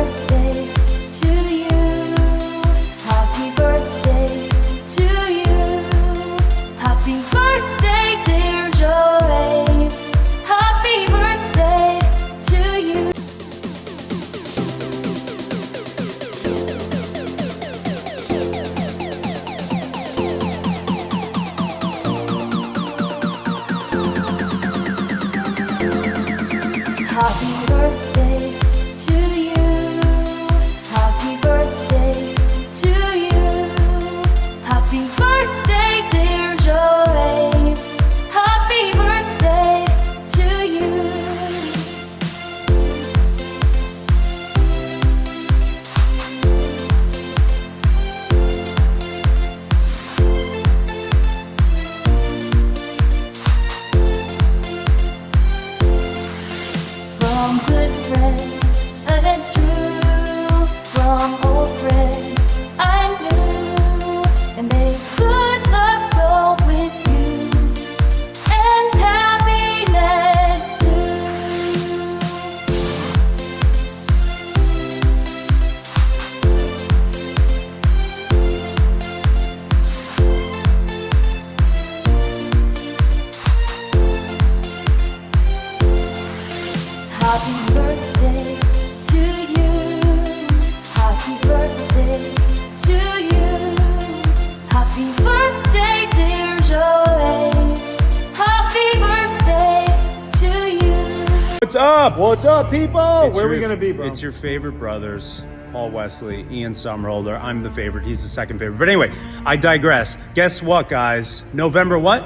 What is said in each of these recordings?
birthday to you. Happy birthday to you. Happy birthday, dear Shuaib. Happy birthday to you. Happy birthday to you. Happy birthday to you. Happy birthday, dear Shuaib. Happy birthday to you. From good friends and true, from old friends I knew, and may good luck go with you, and happiness too. Happy birthday to you. Happy birthday to you. Happy birthday, dear Shuaib. Happy birthday to you. What's up? What's up, people? Where are we gonna be, bro? It's your favorite brothers, Paul Wesley, Ian Summerholder. I'm the favorite. He's the second favorite. But anyway, I digress. Guess what, guys? November what?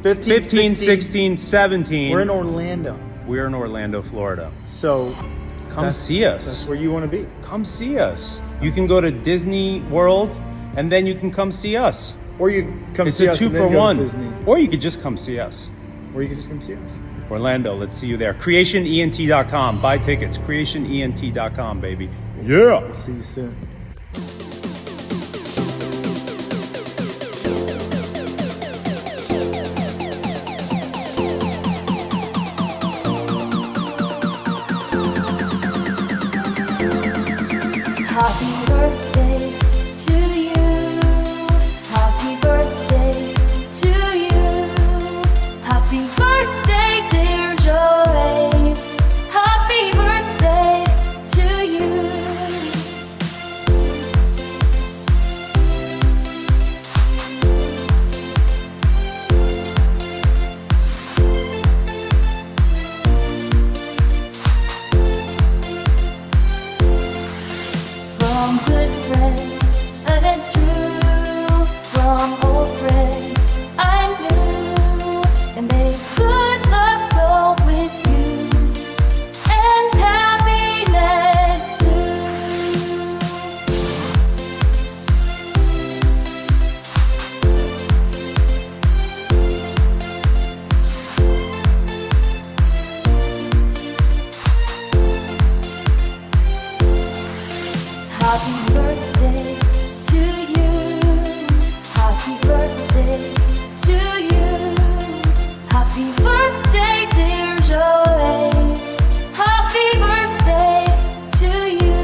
15, 16, 17. We're in Orlando. We're in Orlando, Florida. So Come see us. That's where you want to be. Come see us. You can go to Disney World, and then you can come see us. Or you come It's see a us 2 and for then go to 1. Disney. Or you could just come see us. Or you can just come see us. Orlando, let's see you there. CreationENT.com. Buy tickets. CreationENT.com, baby. Yeah. See you soon. Happy birthday to you. Happy birthday to you. Happy birthday, dear Shuaib. Happy birthday to you. From good friends and true, from old friends I knew, and may good luck go with you, and happiness too. Happy birthday to you. Happy birthday to you. Happy birthday, dear Shuaib. Happy birthday to you.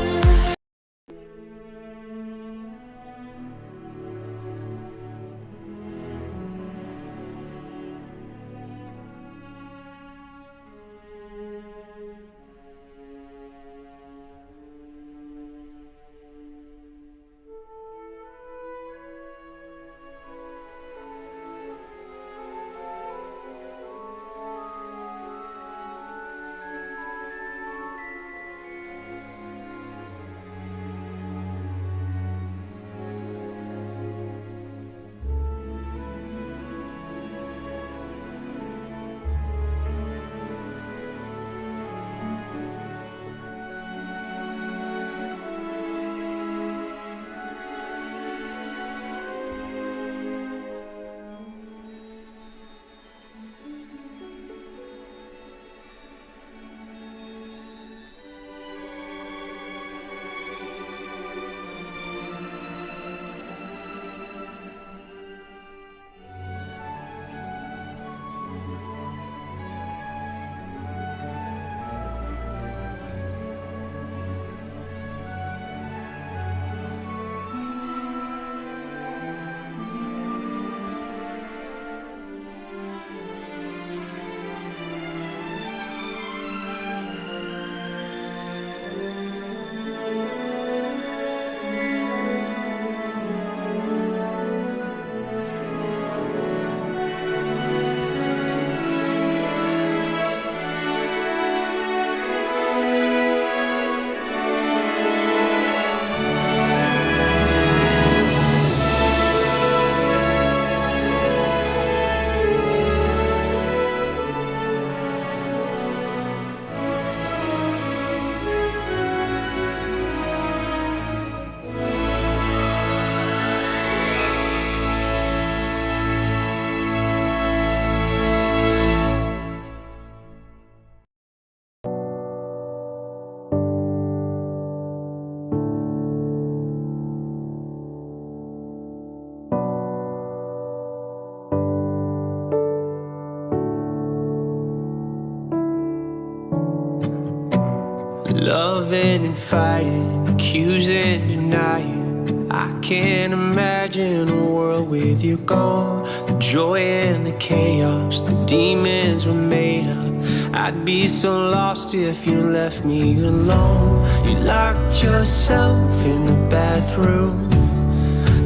Loving and fighting, accusing, denying. I can't imagine a world with you gone. The joy and the chaos, the demons were made up. I'd be so lost if you left me alone. You locked yourself in the bathroom,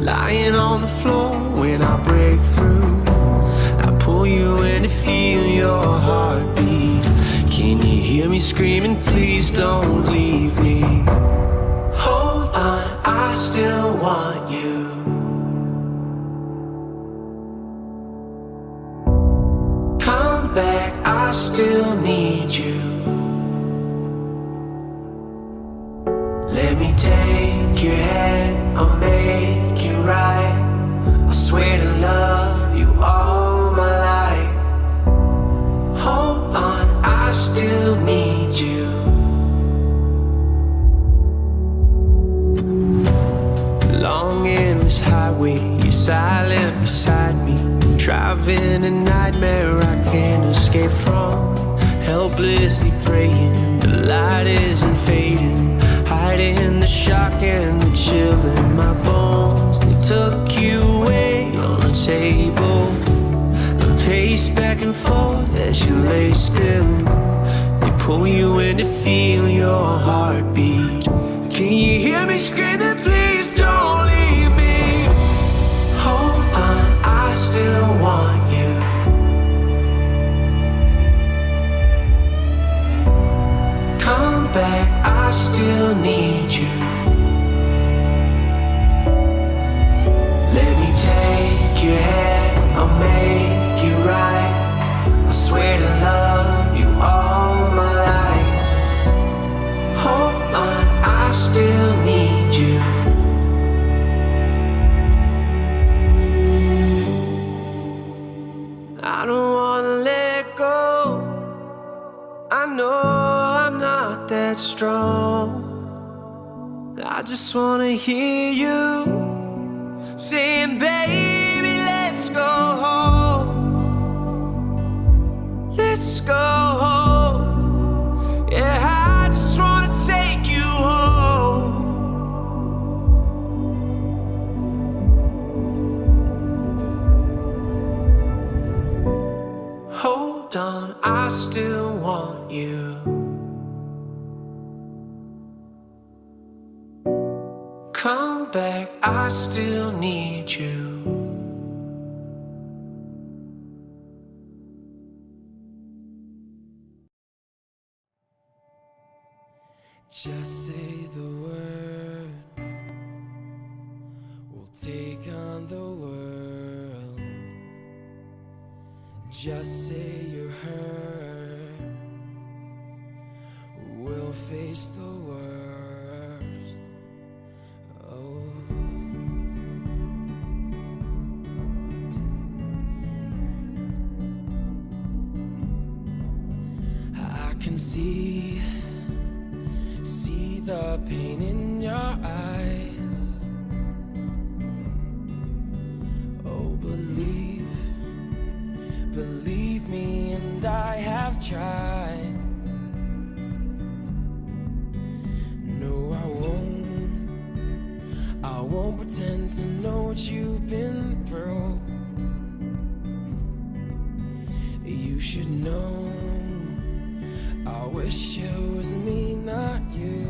lying on the floor when I break through. I pull you in to feel your heartbeat. Can you hear me screaming, please don't leave me? Hold on, I still want you. Come back, I still need you. Let me take your hand, I'll make it right. I swear to love you all my life. Hold on, I still need you. Long endless highway, you're silent beside me. Driving a nightmare I can't escape from. Helplessly praying, the light isn't fading. Hiding the shock and the chill in my bones. They took you away on the table. I pace back and forth as you lay still. They pull you in to feel your heartbeat. Can you hear me screaming, please don't leave me? Hold on, I still want you. Come back, I still need you. Let me take your hand, I'll make it right. I swear to love you all my life. Hold on, I still need you. I don't wanna let go. I know I'm not that strong. I just wanna hear you saying, baby, let's go home. Let's go home. Yeah, I just wanna take you home. Hold on, I still want you. Come back, I still need you. Just say the word, we'll take on the world. Just say you're hurt, we'll face the worst. Oh, I can see the pain in your eyes. Oh, believe me, and I have tried. No, I won't pretend to know what you've been through. You should know, I wish it was me, not you.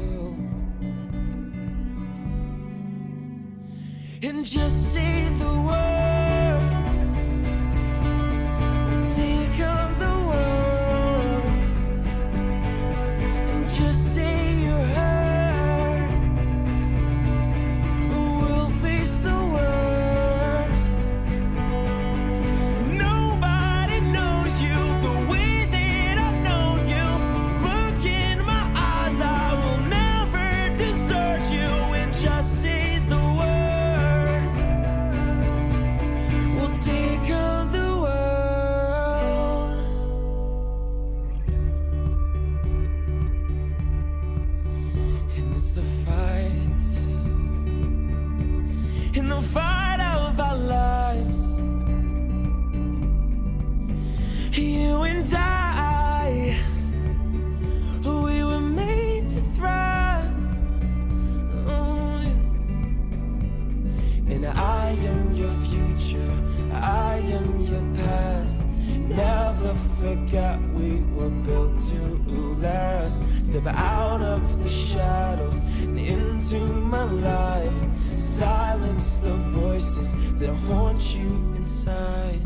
And just say the word, take on the world. And just say you're hurt, we'll face the worst. Nobody knows you the way that I know you. Look in my eyes, I will never desert you. And just say the word, we'll take on the world. And it's the fight, in the fight of our lives. You and I, we were made to thrive. Step out of the shadows and into my life. Silence the voices that haunt you inside.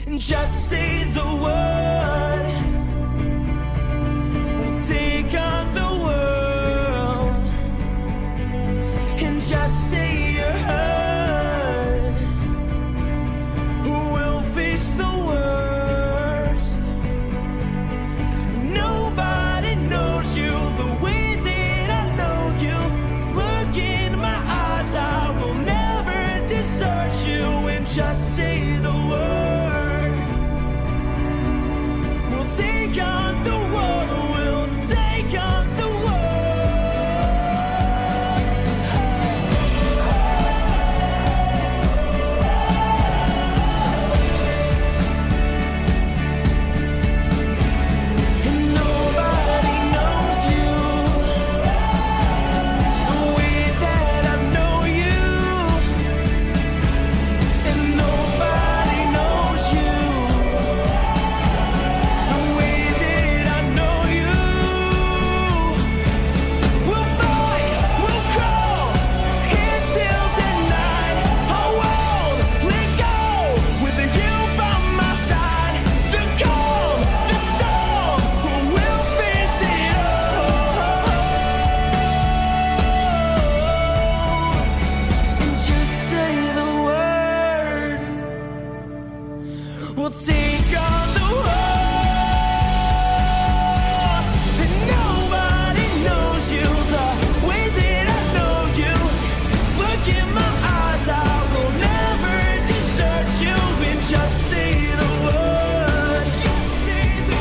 And just say the word. We'll take on the world. And just say you're hurt. We'll face the worst. Nobody knows you the way that I know you. Look in my eyes, I will never desert you. And just say the word. We'll take on the world. We'll take on the world. And nobody knows you the way that I know you. And nobody knows you the way that I know you. We'll fight, we'll crawl until the night. I won't let go with you by my side. The calm, the storm, we'll face it all. And just say the word. We'll take on the world. And nobody knows you the way that I know you. Look in my eyes, I will never desert you. And just say the word. Just say the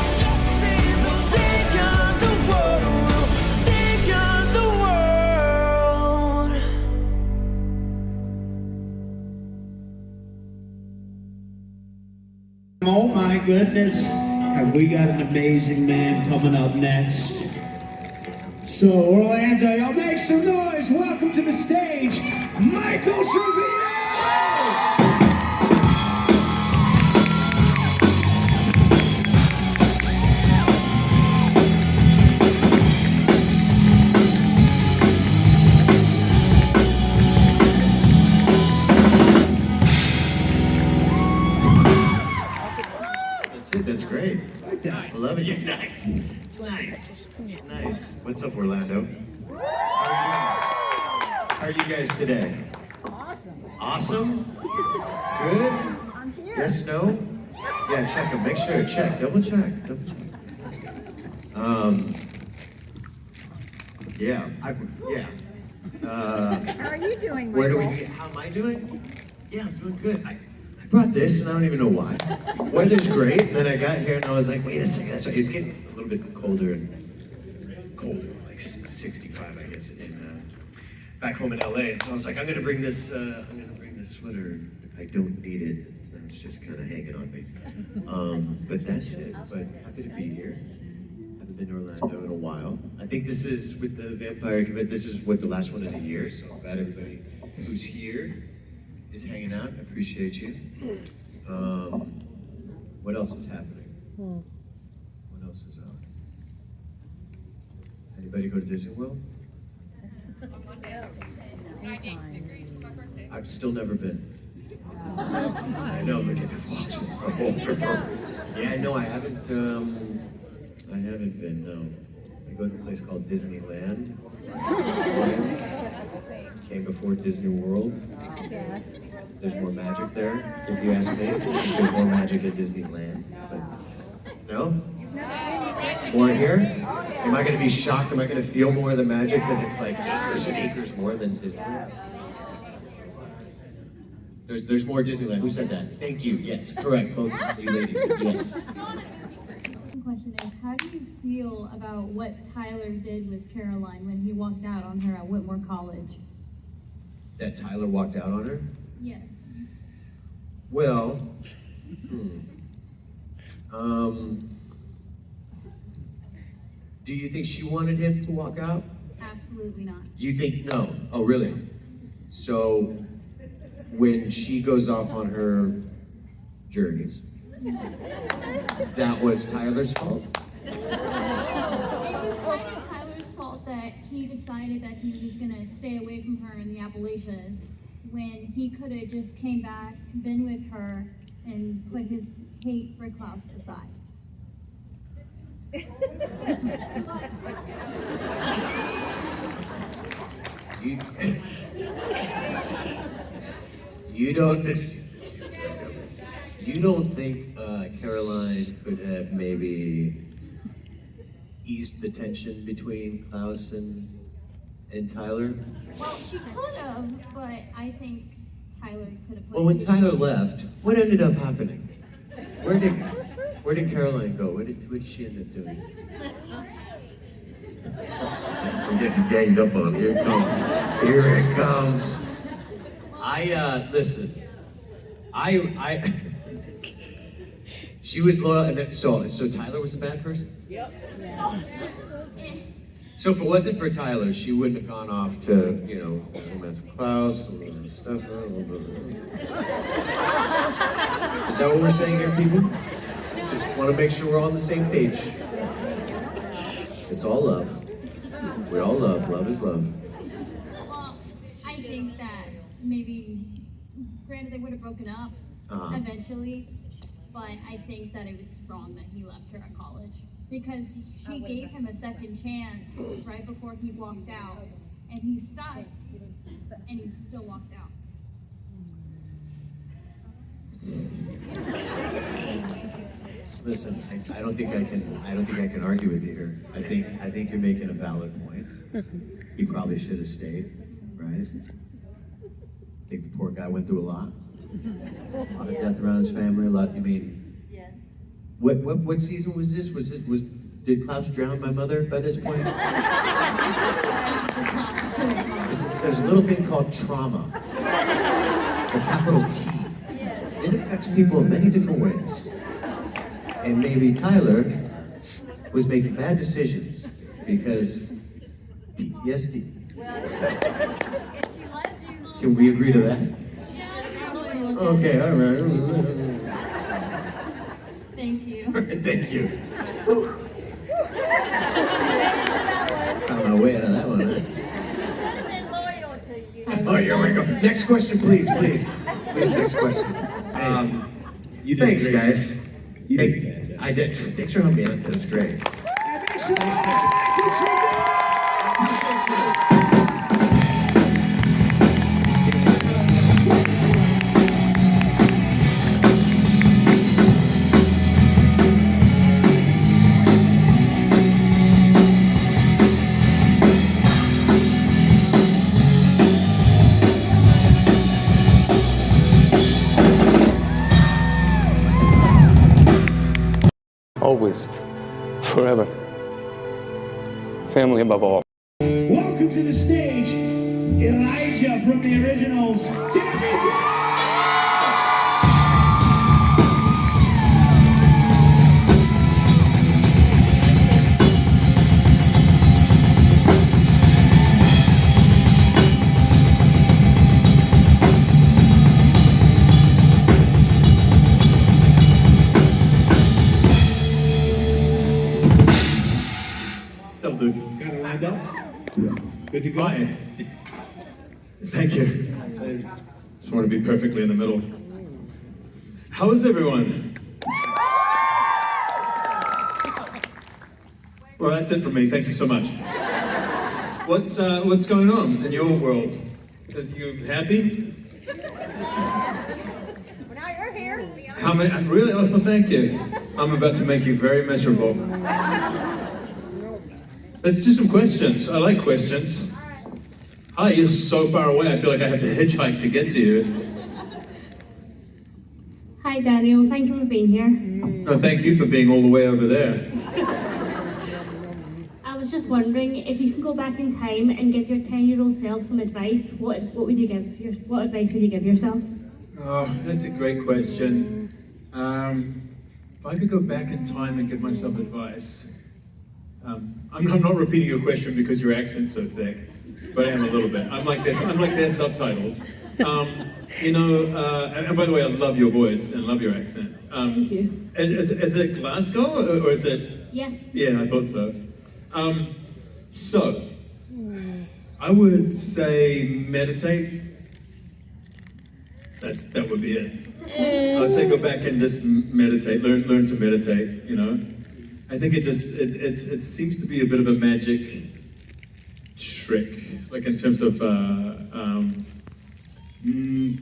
We'll take on the world. We'll take on the world. Oh my goodness, have we got an amazing man coming up next. So Orlando, y'all make some noise. Welcome to the stage, Michael Trevino! That's it. That's great. Like that. I love it. Yeah, nice. Nice. Nice. What's up, Orlando? How are you guys today? Awesome. Awesome? Good? Yes, no? Yeah, check them. Make sure. Check. Double check. Double check. Yeah. Yeah. How are you doing, Where do Michael? we? How am I doing? Yeah, I'm doing good. I brought this, and I don't even know why. Weather's great, and then I got here, and I was like, wait a second. So it's getting a little bit colder, like 65, I guess, back home in LA. And so I was like, I'm gonna bring this sweater. I don't need it. It's just kind of hanging on me. But that's it. But happy to be here. Haven't been to Orlando in a while. I think this is with the Vampire Convention. This is what the last one of the year. So I'm glad everybody who's here is hanging out. I appreciate you. What else is happening? What else is on? Anybody go to Disney World? I've still never been. I know, but yeah, no, I haven't been, no. I go to a place called Disneyland. Came before Disney World. There's more magic there, if you ask me. There's more magic at Disneyland. But, no? More here? Am I going to be shocked? Am I going to feel more of the magic because it's like acres and acres more than Disneyland? There's more Disneyland. Who said that? Thank you. Yes, correct. Both you ladies. Yes. The question is, how do you feel about what Tyler did with Caroline when he walked out on her at Whitmore College? That Tyler walked out on her? Yes. Well, do you think she wanted him to walk out? Absolutely not. You think no? Oh, really? So when she goes off on her journeys, that was Tyler's fault? was kind of Tyler's fault that he decided that he was gonna stay away from her in the Appalachians when he could have just came back, been with her, and put his hate for Klaus aside. You don't. You don't think Caroline could have maybe eased the tension between Klaus and Tyler? Well, she could have, but I think Tyler could have. Well, when Tyler left, what ended up happening? Where did Caroline go? What did she end up doing? I'm getting ganged up on. Here it comes. Here it comes. Listen. She was loyal, and then, so Tyler was a bad person? Yep. So if it wasn't for Tyler, she wouldn't have gone off to, mess with Klaus, and stuff. Is that what we're saying here, people? Just want to make sure we're all on the same page. It's all love. We all love. Love is love. Well, I think that maybe, granted, they would have broken up eventually, but I think that it was wrong that he left her at college because she gave him a second chance right before he walked out, and he stopped, and he still walked out. Listen, I don't think I can argue with you here. I think you're making a valid point. He probably should have stayed, right? I think the poor guy went through a lot. A lot of death around his family. A lot. I mean, Yes. what season was this? Did Klaus drown my mother by this point? There's a little thing called trauma. The capital T. It affects people in many different ways. And maybe Tyler was making bad decisions because PTSD. Can we agree to that? Okay, all right. Thank you. Thank you. Found my way out of that one, huh? Oh, here we go. Next question, please. Please, next question. You did Thanks, great. guys. You did Hey, fantastic. I did. Thanks for helping me out. That's great. And make some noise, Michael Trevor! Always, forever. Family above all. Welcome to the stage, Elijah from the originals, Danny Gray! That'll do. Got it lined up? Good to go? Hi. Thank you. I just want to be perfectly in the middle. How is everyone? Well, that's it for me. Thank you so much. What's going on in your world? Are you happy? Well, now you're here. How many? Really? Oh, well, thank you. I'm about to make you very miserable. Let's do some questions. I like questions. Hi, you're so far away. I feel like I have to hitchhike to get to you. Hi, Daniel. Thank you for being here. No, thank you for being all the way over there. I was just wondering if you could go back in time and give your 10-year-old self some advice. What advice would you give yourself? Oh, that's a great question. If I could go back in time and give myself advice, I'm not repeating your question because your accent's so thick, but I am a little bit. I'm like their subtitles. And by the way, I love your voice and love your accent. Thank you. Is it Glasgow or is it Yeah. Yeah, I thought so. So, I would say meditate. That would be it. I would say go back and just meditate, learn to meditate, you know? I think it seems to be a bit of a magic trick, like in terms of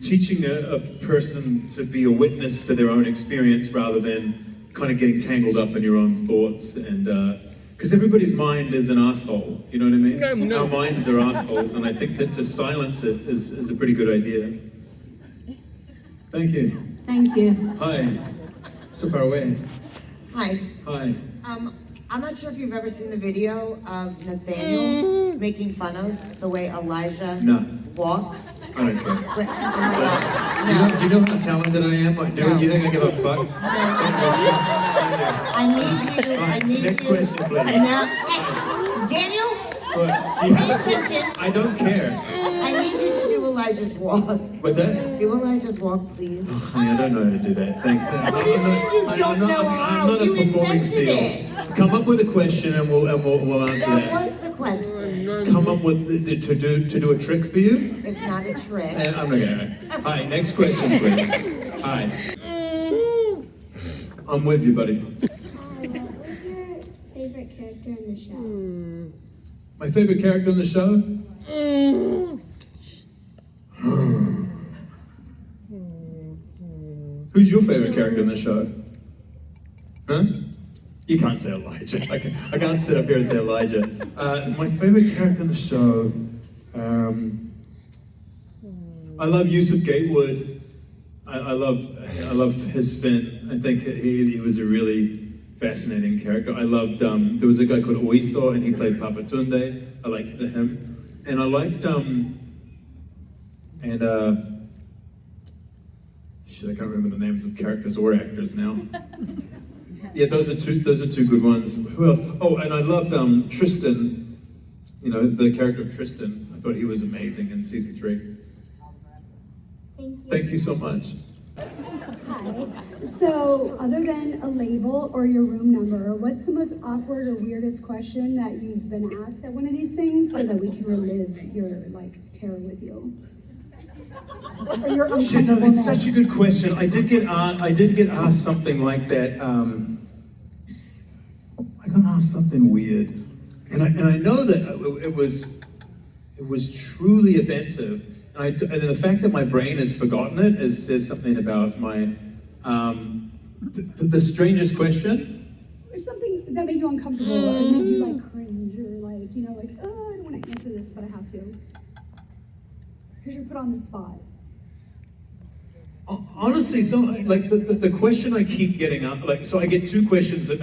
teaching a person to be a witness to their own experience rather than kind of getting tangled up in your own thoughts, and because everybody's mind is an asshole, you know what I mean? Our minds are assholes, and I think that to silence it is a pretty good idea. Thank you. Thank you. Hi. So far away. Hi. Hi. I'm not sure if you've ever seen the video of Nathaniel making fun of the way Elijah walks. I don't care. But, oh my God. Do you know how talented I am? Do you think I give a fuck? I need Next you. question, please. Now, hey, Daniel, pay attention. I don't care. I need you to do Elijah's walk. What's that? Do Elijah's walk, please. Honey, I don't know how to do that. Thanks. What do you mean you don't know how? I'm not You a performing invented seal. it. Come up with a question and we'll answer That that. was the question. Come up with to do a trick for you. It's not a trick. I'm not gonna. Hi, next question, please. Hi. I'm with you, buddy. What was your favorite character in the show? My favorite character in the show? Who's your favorite character in the show? Huh? You can't say Elijah. I can't sit up here and say Elijah. My favorite character in the show, I love Yusuf Gatewood. I love his Finn. I think he was a really fascinating character. I loved, there was a guy called Oiso and he played Papa Tunde. I liked him. And I liked, shit, I can't remember the names of characters or actors now. Yeah, those are two good ones. Who else? Oh, and I loved Tristan, you know, the character of Tristan. I thought he was amazing in season 3. Thank you. Thank you so much. Hi. So, other than a label or your room number, what's the most awkward or weirdest question that you've been asked at one of these things so that we can relive your, terror with you? Or your Shit, no, that's such a good question. I did get asked something like that. I got asked something weird, and I know that it was truly offensive. And the fact that my brain has forgotten it says something about my the strangest question. Or something that made you uncomfortable or made you cringe or oh, I don't want to answer this, but I have to. Because you're put on the spot. Honestly, the question I keep getting so I get 2 questions that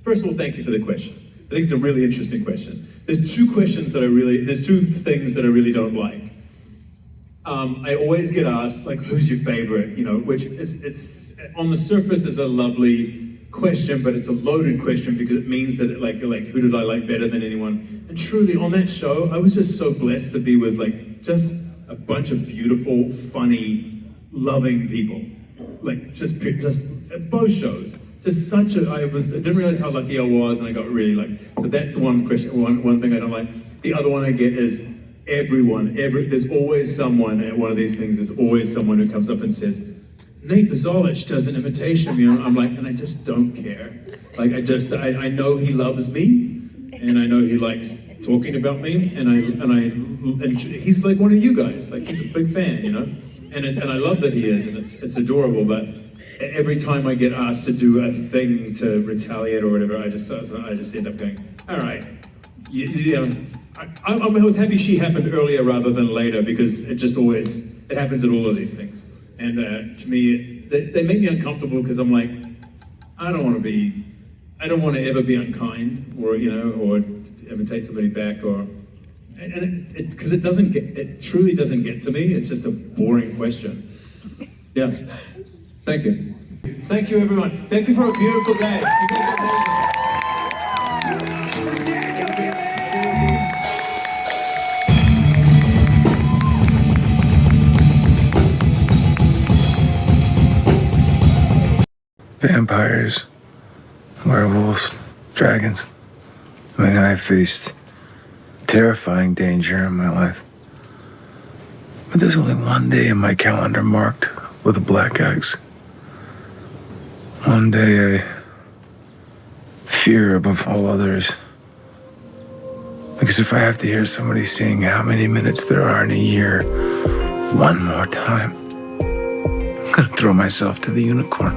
first of all, thank you for the question. I think it's a really interesting question. There's 2 questions there's 2 things that I really don't like. I always get asked, who's your favorite, which it's on the surface is a lovely question, but it's a loaded question because it means that who did I like better than anyone? And truly on that show, I was just so blessed to be with just a bunch of beautiful, funny, loving people. Just both shows. Just I didn't realize how lucky I was, and I got really lucky. So that's the one question, one thing I don't like. The other one I get is there's always someone at one of these things, there's always someone who comes up and says, Nate Bazalich does an imitation of me. I'm like, and I just don't care. I know he loves me, and I know he likes talking about me, and he's like one of you guys. He's a big fan, and I love that he is, and it's adorable. But every time I get asked to do a thing to retaliate or whatever, I just end up going, all right, I was happy she happened earlier rather than later because it happens at all of these things. And to me, they make me uncomfortable because I'm like, I don't want to ever be unkind or imitate somebody back because it truly doesn't get to me. It's just a boring question. Yeah. Thank you. Thank you, everyone. Thank you for a beautiful day. You guys are amazing. Vampires, werewolves, dragons. I mean, I faced terrifying danger in my life. But there's only one day in my calendar marked with a black X. One day I fear above all others. Because if I have to hear somebody sing how many minutes there are in a year one more time, I'm gonna throw myself to the unicorn.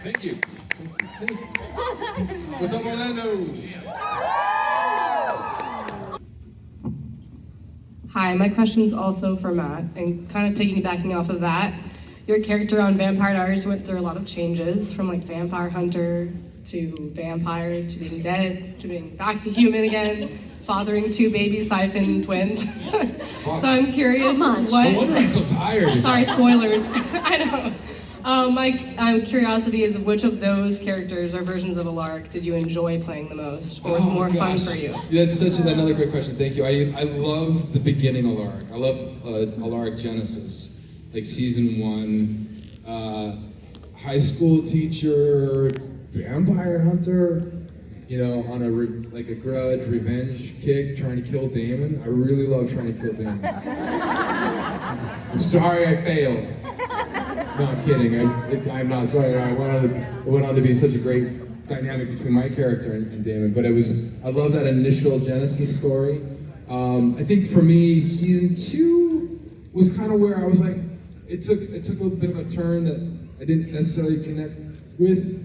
Thank you. What's up, Orlando? Hi, my question's also for Matt, and kind of piggybacking off of that. Your character on Vampire Diaries went through a lot of changes, from like vampire hunter to vampire to being dead to being back to human again, fathering 2 baby siphon twins. So I'm curious what. No wonder I'm so tired. Sorry, spoilers. I know. My curiosity is which of those characters or versions of Alaric did you enjoy playing the most, or was more fun for you? That's another great question. Thank you. I love the beginning Alaric. I love Alaric Genesis, like season 1, high school teacher, vampire hunter. You know, on a grudge revenge kick, trying to kill Damon. I really love trying to kill Damon. I'm sorry I failed. No, I'm kidding. I'm not sorry. It went on to be such a great dynamic between my character and Damon. But I love that initial Genesis story. I think for me, season 2 was kind of where I was like, it took a little bit of a turn that I didn't necessarily connect with.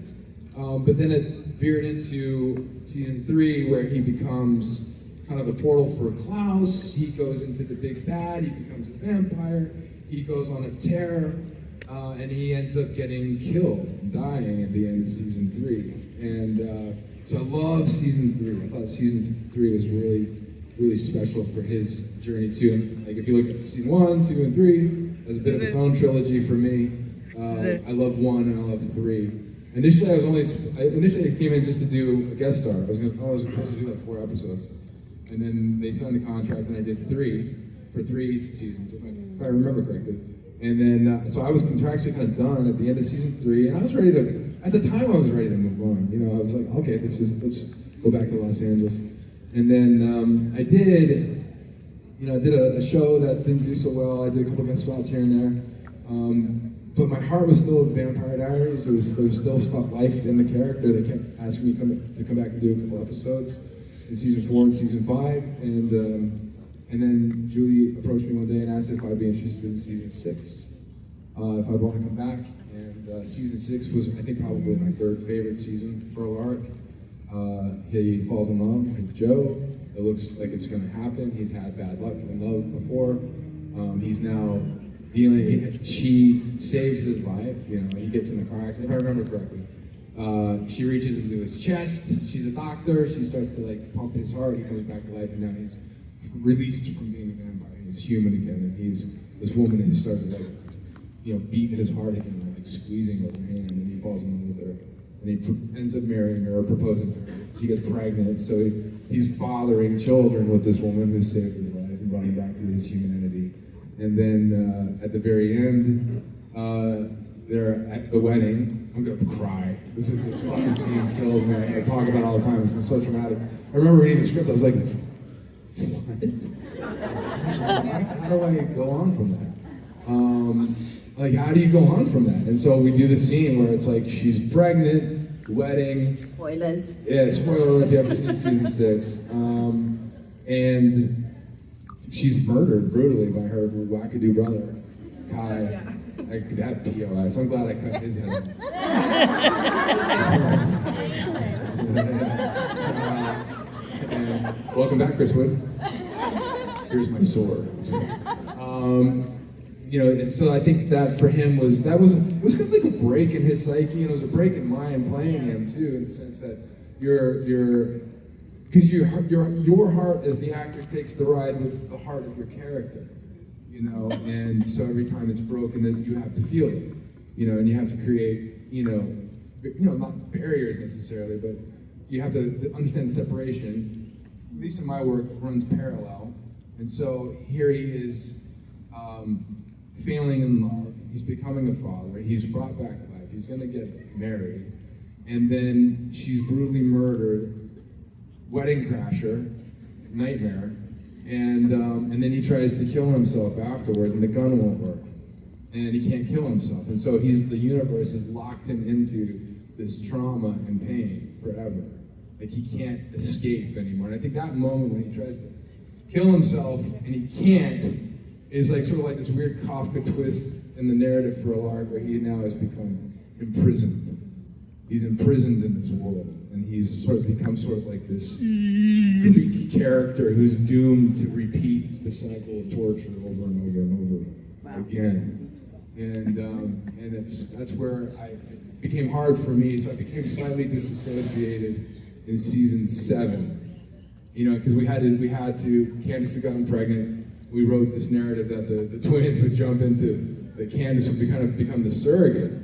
But then it veered into season 3 where he becomes kind of the portal for Klaus. He goes into the big bad. He becomes a vampire. He goes on a tear. And he ends up getting killed and dying at the end of season 3. And so I love season 3. I thought season 3 was really, really special for his journey too. And like if you look at season 1, 2, and 3, as a bit of its own trilogy for me. I love 1 and I love 3. Initially, I came in just to do a guest star. I was supposed to do like 4 episodes. And then they signed the contract and I did 3 for 3 seasons, if I remember correctly. And then, so I was contractually kind of done at the end of season 3, and I was ready to, at the time I was ready to move on. You know, I was like, okay, let's go back to Los Angeles. And then I did a show that didn't do so well. I did a couple guest spots here and there. But my heart was still Vampire Diaries. There was still life in the character. They kept asking me to come back and do a couple episodes in season 4 and season 5. And then Julie approached me one day and asked if I'd be interested in season 6, if I'd want to come back. And season 6 was, I think, probably my 3rd favorite season for Alaric. He falls in love with Jo. It looks like it's going to happen. He's had bad luck in love before. He's now she saves his life. You know, he gets in the car accident, if I remember correctly. She reaches into his chest. She's a doctor. She starts to like pump his heart. He comes back to life, and now he's released from being a vampire. He's human again, and this woman has started beat his heart again, like squeezing her hand, and he falls in love with her, and he ends up marrying her or proposing to her. She gets pregnant, so he's fathering children with this woman who saved his life and brought him back to his humanity. And then at the very end, they're at the wedding. I'm gonna cry. This fucking scene kills me. I talk about it all the time. This is so traumatic. I remember reading the script. I was like, what? How do I go on from that? How do you go on from that? And so we do the scene where it's like she's pregnant, wedding. Spoilers. Yeah, spoiler alert if you haven't seen season 6. And she's murdered brutally by her wackadoo brother, Kai. That POS. I'm glad I cut his head off. Welcome back, Chris Wood. Here's my sword. And so I think that for him it was kind of like a break in his psyche, and it was a break in mine playing him too, in the sense that you're because your heart as the actor takes the ride with the heart of your character, you know, and so every time it's broken, that you have to feel it, you know, and you have to create, you know, not barriers necessarily, but you have to understand separation. At least in my work, runs parallel, and so here he is failing in love. He's becoming a father. He's brought back to life. He's going to get married, and then she's brutally murdered. Wedding crasher, nightmare, and then he tries to kill himself afterwards, and the gun won't work, and he can't kill himself, and so the universe has locked him into this trauma and pain forever. Like he can't escape anymore. And I think that moment when he tries to kill himself and he can't is like sort of like this weird Kafka twist in the narrative for Alaric, where he now has become imprisoned. He's imprisoned in this world, and he's sort of become sort of like this Greek character who's doomed to repeat the cycle of torture over and over and over again. And that's where it became hard for me. So I became slightly disassociated in season 7. You know, because we had to. Candace had gotten pregnant. We wrote this narrative that the twins would jump into, that Candace would become the surrogate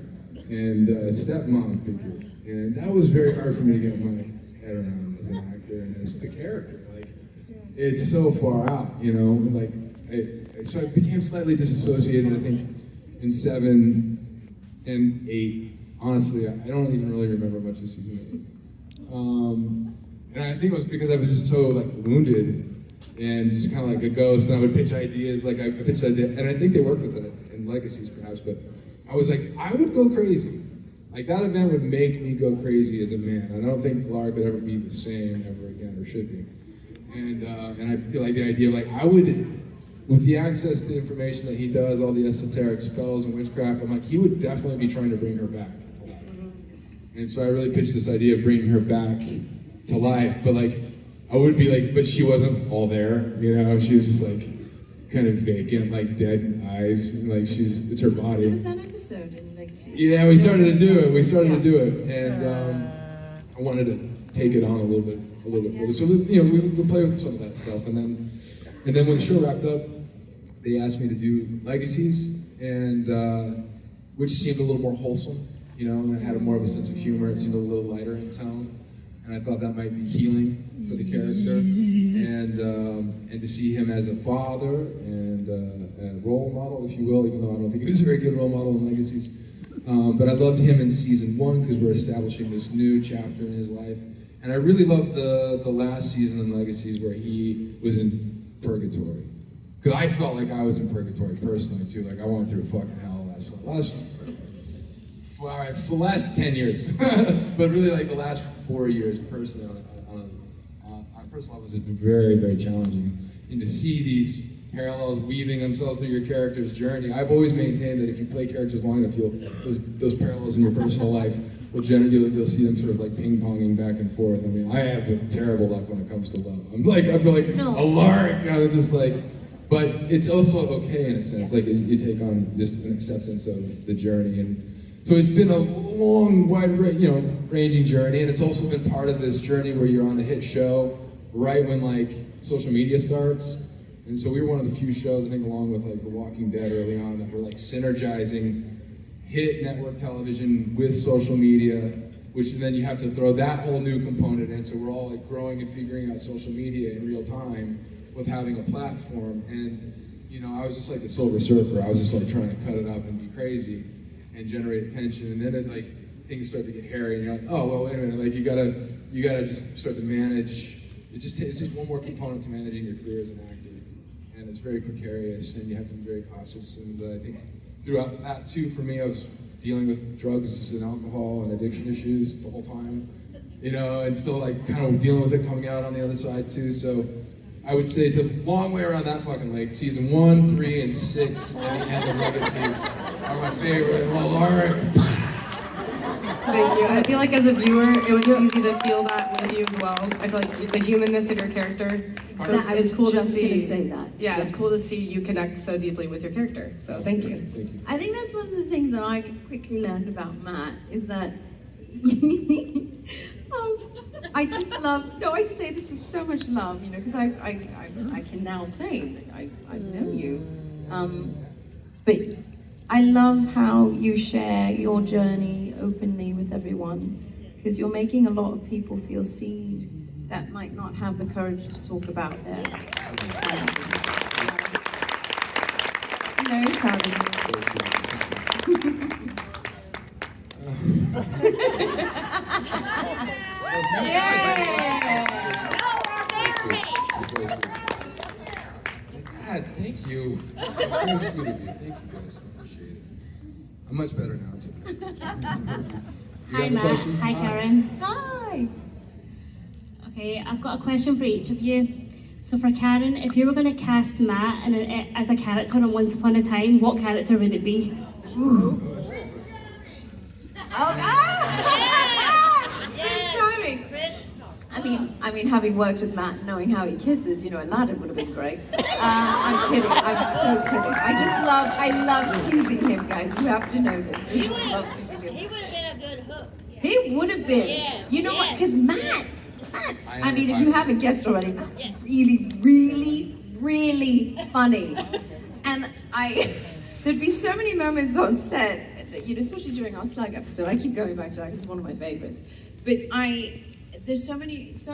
and stepmom figure, and that was very hard for me to get my head around as an actor and as the character. Like, it's so far out, you know. Like, so I became slightly disassociated. I think in 7 and 8. Honestly, I don't even really remember much of season 8. And I think it was because I was just so like wounded and just kind of like a ghost. And I would pitch ideas, like I pitched ideas, and I think they worked with it in Legacies perhaps, but I was like, I would go crazy. Like that event would make me go crazy as a man. I don't think Lara could ever be the same ever again, or should be. And I feel like the idea of like, I would, with the access to information that he does, all the esoteric spells and witchcraft, I'm like, he would definitely be trying to bring her back to life. And so I really pitched this idea of bringing her back to life, but like, I would be like, but she wasn't all there, you know? She was just like, kind of vacant, like dead eyes, like it's her body. There was that episode in Legacy. Yeah, we started to do it, and I wanted to take it on a little bit further. So you know, we play with some of that stuff, and then when the show wrapped up, they asked me to do Legacies, and which seemed a little more wholesome, you know, and it had more of a sense of humor. It seemed a little lighter in tone, and I thought that might be healing for the character, and to see him as a father and a role model, if you will, even though I don't think he was a very good role model in Legacies. But I loved him in season 1 because we're establishing this new chapter in his life. And I really loved the last season in Legacies where he was in purgatory. Because I felt like I was in purgatory personally too. Like I went through fucking hell for the last 10 years. But really like the last 4 years personally on a personal level was very, very challenging. And to see these parallels weaving themselves through your character's journey. I've always maintained that if you play characters long enough, those parallels in your personal life will generally, you'll see them sort of like ping-ponging back and forth. I mean, I have terrible luck when it comes to love. I feel like a lark. I'm just like, but it's also okay in a sense. Like you take on just an acceptance of the journey, and so it's been a long, ranging journey, and it's also been part of this journey where you're on the hit show right when like social media starts. And so we were one of the few shows, I think, along with like The Walking Dead early on, that were like synergizing hit network television with social media, which then you have to throw that whole new component in. So we're all like growing and figuring out social media in real time with having a platform. And you know, I was just like the Silver Surfer. I was just like trying to cut it up and be crazy and generate attention. And then it, like things start to get hairy, and you're like, oh well, wait a minute, like you gotta just start to manage. It's just one more component to managing your career as an actor. And it's very precarious, and you have to be very cautious. And I think throughout that too, for me, I was dealing with drugs and alcohol and addiction issues the whole time, you know, and still like kind of dealing with it coming out on the other side too. So I would say the long way around that fucking lake, season 1, 3, and 6, and the end of Legacies are my favorite. Alaric. Thank you. I feel like as a viewer, it was easy to feel that with you as well. I feel like the humanness of your character. So I was cool just to see. gonna say that. Yeah, it's cool to see you connect so deeply with your character. So thank you. Thank you. I think that's one of the things that I quickly learned about Matt is that I just love. No, I say this with so much love, you know, because I can now say that I've known you. But I love how you share your journey openly with everyone, because you're making a lot of people feel seen that might not have the courage to talk about their feelings. I'm very proud of you. God, thank you. Very sweet of you. Thank you guys. I appreciate it. I'm much better now too. You Hi have a Matt. question? Hi Karen. Hi. Okay, I've got a question for each of you. So for Karen, if you were going to cast Matt as a character on Once Upon a Time, what character would it be? Prince Charming. I mean, having worked with Matt, knowing how he kisses, you know, Aladdin would have been great. I'm kidding. I'm so kidding. I love teasing him, guys. You have to know this. I just love teasing him. He would have been a good hook. He would have been. Yes, You know what? yes. Because Matt's, I mean, if you haven't guessed already, Matt's really, really, really funny. And there'd be so many moments on set, that, you know, especially during our Slug episode. I keep going back to that because it's one of my favorites. But there's so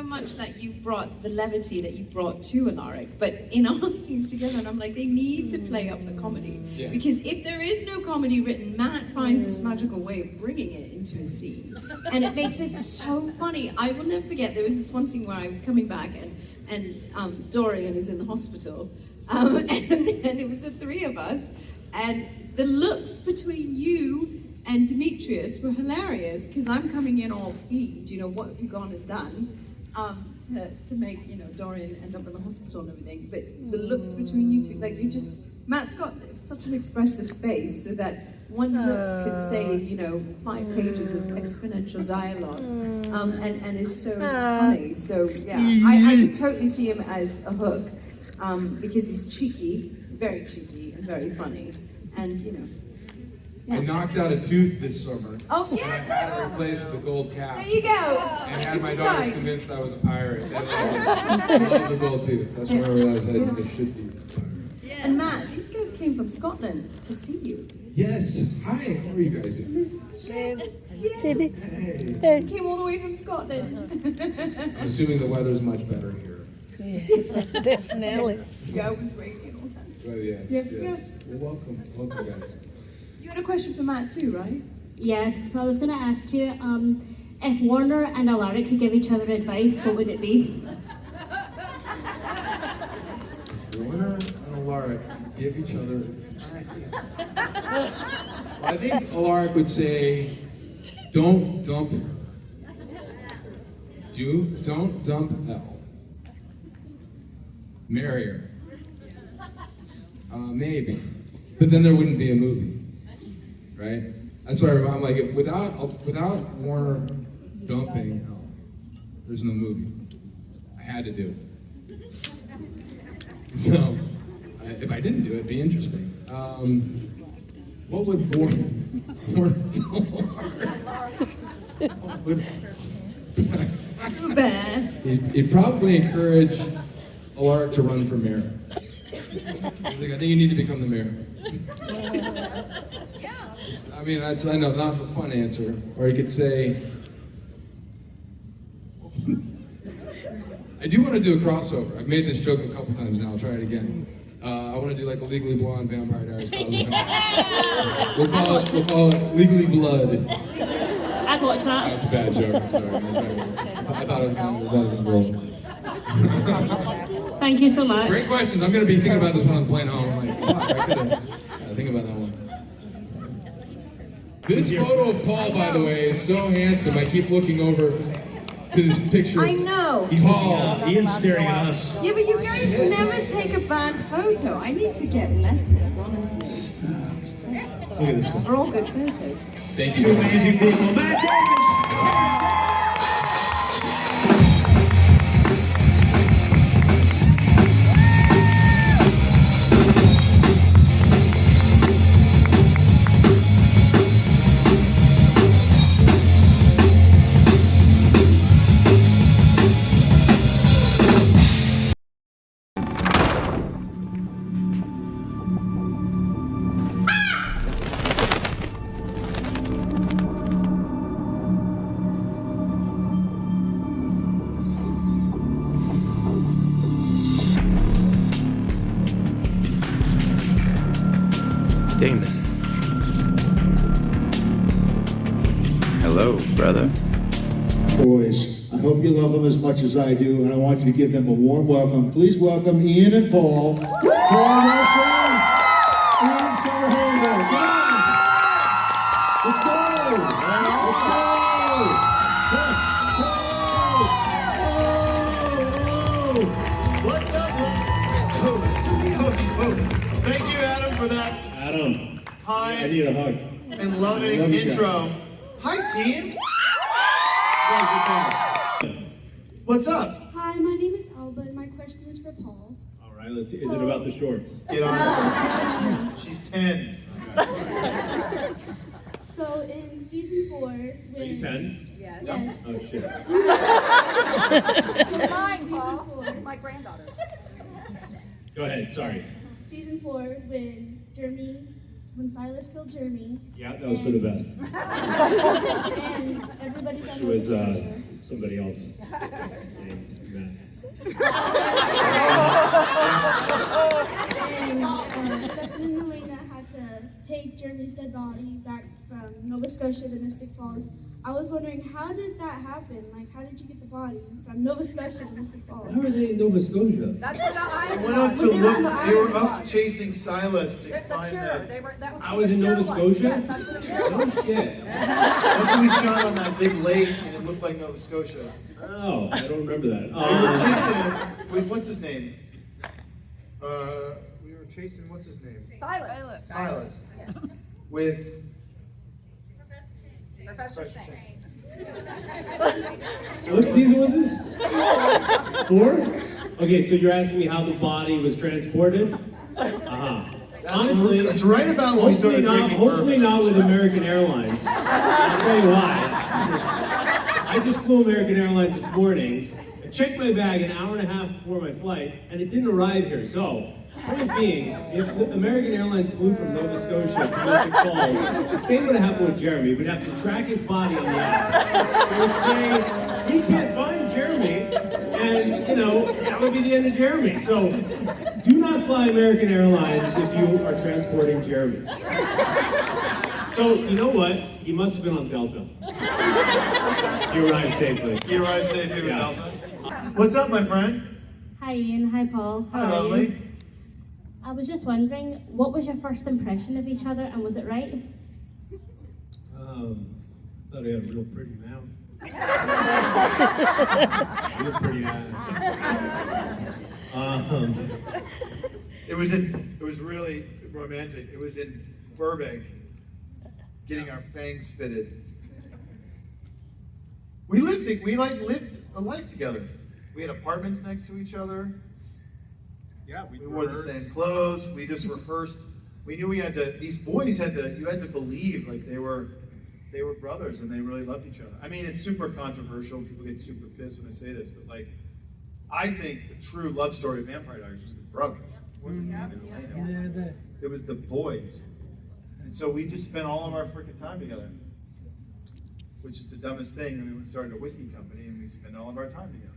much that you brought, the levity that you brought to Alaric, but in our scenes together, and I'm like, they need to play up the comedy. Yeah. Because if there is no comedy written, Matt finds this magical way of bringing it into a scene. And it makes it so funny. I will never forget, there was this one scene where I was coming back and Dorian is in the hospital, and it was the three of us, and the looks between you and Demetrius were hilarious, because I'm coming in all peeved, you know, what have you gone and done, to make, you know, Dorian end up in the hospital and everything, but the looks between you two, like, Matt's got such an expressive face, so that one look could save, you know, 5 pages of exponential dialogue, and is so funny, so yeah, I could totally see him as a hook, because he's cheeky, very cheeky, and very funny, and, you know, I knocked out a tooth this summer. Oh, And yeah. I had it replaced with a gold cap. There you go. And had my It's a daughters sign. convinced I was a pirate. I love the gold tooth. That's when I realized I should be a pirate. And Matt, these guys came from Scotland to see you. Yes. Hi. How are you guys doing? Hey. Came all the way from Scotland. I'm assuming the weather's much better here. Definitely. Yeah, it was raining. Well, yes. Yeah, Yes. Well, welcome, guys. You had a question for Matt too, right? Yeah, so I was going to ask you, if Warner and Alaric could give each other advice, what would it be? Warner and Alaric give each other. I think Alaric would say, don't dump Elle. Marry her. Maybe. But then there wouldn't be a movie. Right? That's why I'm like, without Warner dumping Elle, there's no movie. I had to do it. So, if I didn't do it, it'd be interesting. What would Warner He'd probably encourage Alaric to run for mayor. He's like, I think you need to become the mayor. I mean, I know, not the fun answer. Or he could say, I do want to do a crossover. I've made this joke a couple times now. I'll try it again. I want to do like a Legally Blonde Vampire Diaries crossover. We'll call it Legally Blood. I'd watch that. That's a bad joke. I'm sorry. I thought it was rolling. Thank you so much. Great questions. I'm going to be thinking about this one on the plane home. I'm like, fuck, I could have. Think about that one. This photo of Paul, by the way, is so handsome. I keep looking over to this picture. I know. He's Paul. Ian's staring at us. Yeah, but you guys never take a bad photo. I need to get lessons, honestly. Stop. Look at this one. They're all good photos. Thank you. Two amazing people. Matt Davis. Damon. Hello, brother. Boys, I hope you love them as much as I do, and I want you to give them a warm welcome. Please welcome Ian and Paul. Paul Wesley, Ian Sarholder. Come on. Let's go. Let's go. What's up? Thank you, Adam, for that Adam, kind I need a hug. and loving I love you intro. Hi, team. What's up? Hi, my name is Alba, and my question is for Paul. All right, let's see. Is it about the shorts? Get on it. She's 10. So in season 4, when... Are you 10? Yes. Oh, shit. So Mine, season Paul. 4, My granddaughter. Go ahead, sorry. season 4, when Silas killed Jeremy. Yeah, that was for the best. And everybody's on She was Nova somebody else named Matt. And Stefan and Elena had to take Jeremy's dead body back from Nova Scotia to Mystic Falls. I was wondering, how did that happen? Like, how did you get the body from Nova Scotia to Mystic Falls? How are they in Nova Scotia? That's where the I went up to look. They were up chasing Silas to find them. I was in Nova Scotia? Yes, that's where the cure No was. shit. That's when we shot on that big lake, and it looked like Nova Scotia. Oh, I don't remember that. We were chasing it with what's his name? We were chasing what's his name? Silas. Silas. Yes. With Professor Shane. What season was this? 4? Okay, so you're asking me how the body was transported? Uh-huh. Honestly, it's right about when we started drinking hopefully bourbon. not with American Airlines. I'll tell you why. I just flew American Airlines this morning. I checked my bag an hour and a half before my flight, and it didn't arrive here. So, point being, if American Airlines flew from Nova Scotia to Mystic Falls, the same would have happened with Jeremy. We'd have to track his body on the app. It would say, we can't find Jeremy, and, you know, that would be the end of Jeremy. So, do not fly American Airlines if you are transporting Jeremy. So, you know what? He must have been on Delta. He arrived safely. You arrived safely with Delta. What's up, my friend? Hi Ian, hi Paul. Hi, lovely. I was just wondering, what was your first impression of each other, and was it right? Thought he had a real pretty mouth. Real pretty ass. It was really romantic. It was in Burbank, getting our fangs fitted. We lived a life together. We had apartments next to each other. Yeah, We wore the same clothes. We just rehearsed. We knew these boys you had to believe like they were brothers and they really loved each other. I mean, it's super controversial. People get super pissed when I say this, but like, I think the true love story of Vampire Diaries was the brothers. It wasn't even Elena. It was the boys. And so we just spent all of our freaking time together, which is the dumbest thing. I mean, we started a whiskey company and we spend all of our time together.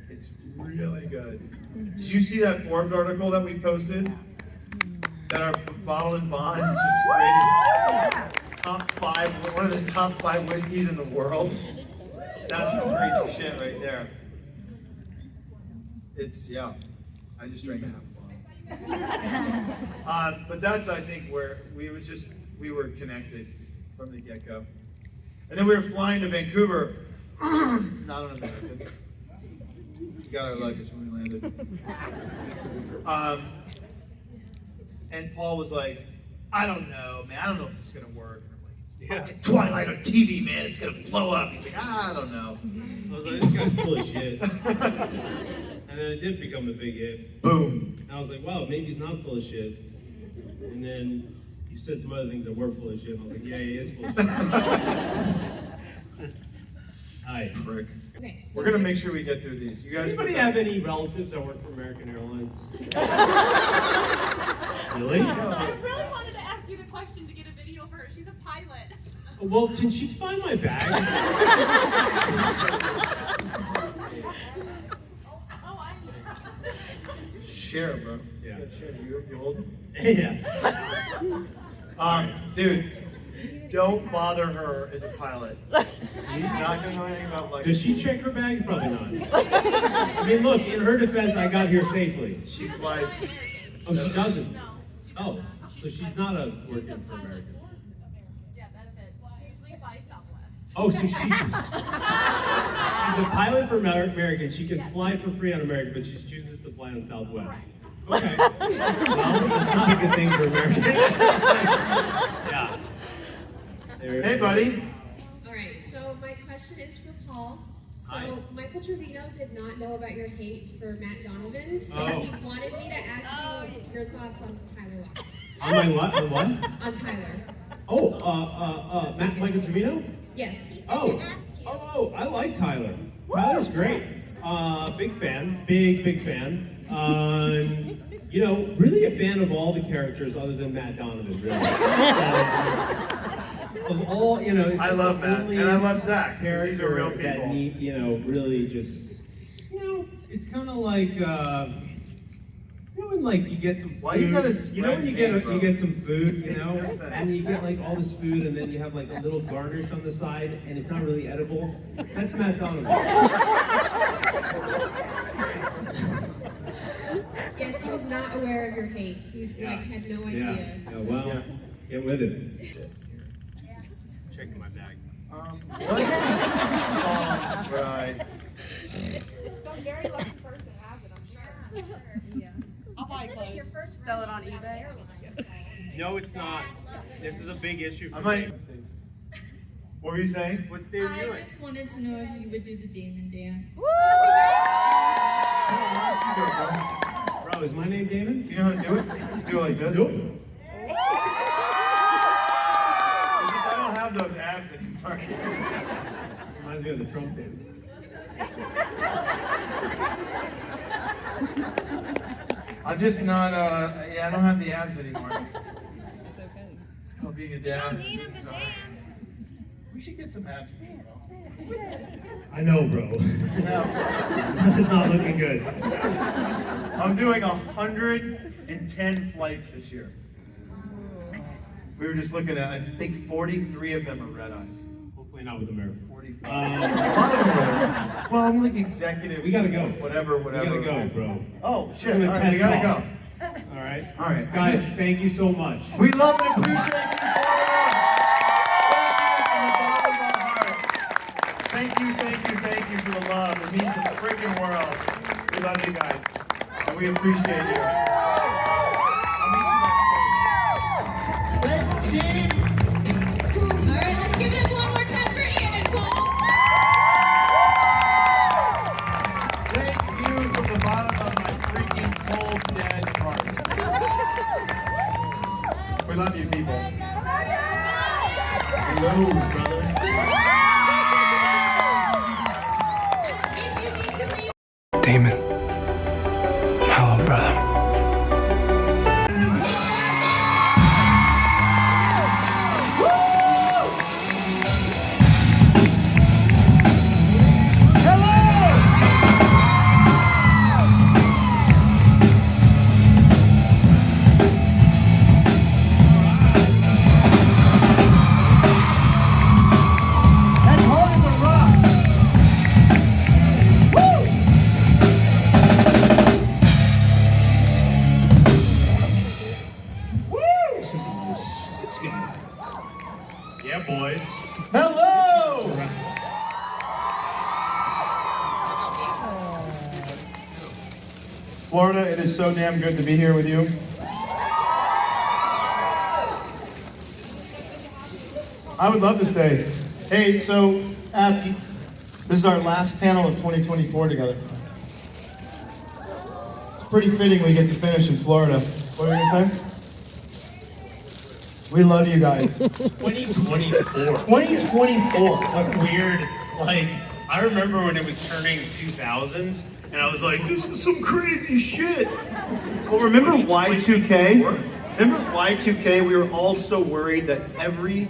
It's really good. Did you see that Forbes article that we posted? That our bottle and bond is just rated one of the top 5 whiskeys in the world. That's some crazy shit right there. I just drank a half a bottle. But that's, I think, where we were connected from the get-go. And then we were flying to Vancouver, not on American. We got our luggage when we landed. And Paul was like, I don't know, man. I don't know if this is going to work. And I'm like, Twilight on TV, man. It's going to blow up. He's like, I don't know. I was like, this guy's full of shit. And then it did become a big hit. Boom. And I was like, wow, maybe he's not full of shit. And then you said some other things that were full of shit. And I was like, yeah, he is full of shit. Hi. Prick. Okay, so We're going to make sure we get through these. You guys Anybody have any relatives that work for American Airlines? Really? I really wanted to ask you the question to get a video for her. She's a pilot. Well, can she find my bag? share, bro. Yeah. You hold? Yeah. Dude, don't bother her as a pilot. She's not gonna know anything about like. Does she check her bags? Probably not. I mean, look, in her defense, I got here safely. She flies. Oh, she doesn't? Oh, so she's not a working for American. Yeah, that's it. She usually flies Southwest. Oh, so she's a pilot for American. She can fly for free on American, but she chooses to fly on Southwest. Okay. Well, that's not a good thing for American. Yeah. Hey, buddy. All right, so my question is for Paul. So Michael Trevino did not know about your hate for Matt Donovan, so he wanted me to ask you your thoughts on Tyler Lock. On my what? On what? On Tyler. Oh, Michael Trevino? Yes. Oh, I like Tyler. Tyler's great. Big fan, big fan. You know, really a fan of all the characters other than Matt Donovan, really. Of all, you know, I love Matt, and I love Zach. These are real people. That need, you know, really just, you know, it's kind of like, you know, when like you get some food. Why you gotta you know when you get some food, you know, no sense. and you get like all this food, and then you have like a little garnish on the side, and it's not really edible. That's Matt Donovan. Yes, he was not aware of your hate. He like had no idea. Yeah, well, get with it. Checking my bag. Let's see. Song, right. Some very lucky person has it, I'm sure. Yeah. I'll buy clothes. Sell it on eBay. No, it's not. This is a big issue for I me. might. What were you saying? What stage are you I in? just wanted to know if you would do the Damon dance. Bro, is my name Damon? Do you know how to do it? You do it like this? Nope. It's just I don't have those abs anymore. Reminds me of the Trump dance. I'm just not, yeah, I don't have the abs anymore. It's called being a dad. We should get some abs in here, bro. I know, bro. It's not looking good. I'm doing 110 flights this year. We were just looking at, I think 43 of them are red eyes. Hopefully not with America. 45. A lot of them are. Well, I'm like executive. We gotta go. Whatever. We gotta go, bro. Oh, shit. We're All gonna right, we gotta talk. go. All right. All right. Guys, thank you so much. We love and appreciate you, Florida. Thank you from the bottom of our hearts. Thank you for the love. It means the freaking world. We love you guys. And we appreciate you. I'll meet you next week. Thanks, Gene. All right, let's give it up one more time for Ian and Paul. Thank you from the bottom of my freaking cold, dead heart. We love you, people. Hello, brother. If you need to leave. Damon. Hello, brother. Let's go. Yeah, boys. Hello! Florida, it is so damn good to be here with you. I would love to stay. Hey, so this is our last panel of 2024 together. It's pretty fitting we get to finish in Florida. What were you gonna say? We love you guys. 2024. 2024. What weird, like, I remember when it was turning 2000s, and I was like, this is some crazy shit. Well, remember Y2K? Remember Y2K? We were all so worried that every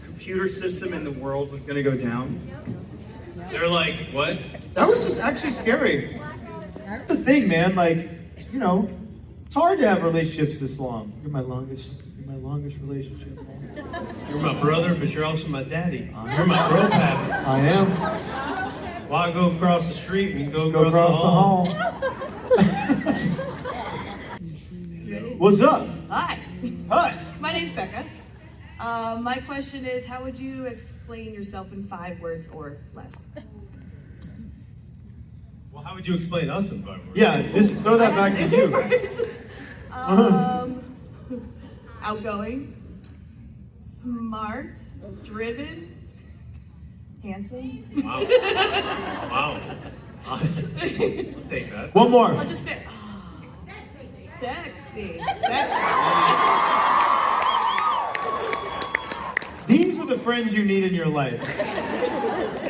computer system in the world was going to go down. They're like, what? That was just actually scary. That's the thing, man. Like, you know, it's hard to have relationships this long. You're my longest relationship. You're my brother, but you're also my daddy. You're my bro pappy. I am. Why I go across the street and you go Go across the hall? What's up? Hi. Hi. My name's Becca. My question is, how would you explain yourself in 5 words or less? Well, how would you explain us in 5 words? Yeah, just throw that back to you. Outgoing, smart, driven, handsome. Wow. Wow. I'll take that. One more. I'll just say, sexy. These are the friends you need in your life.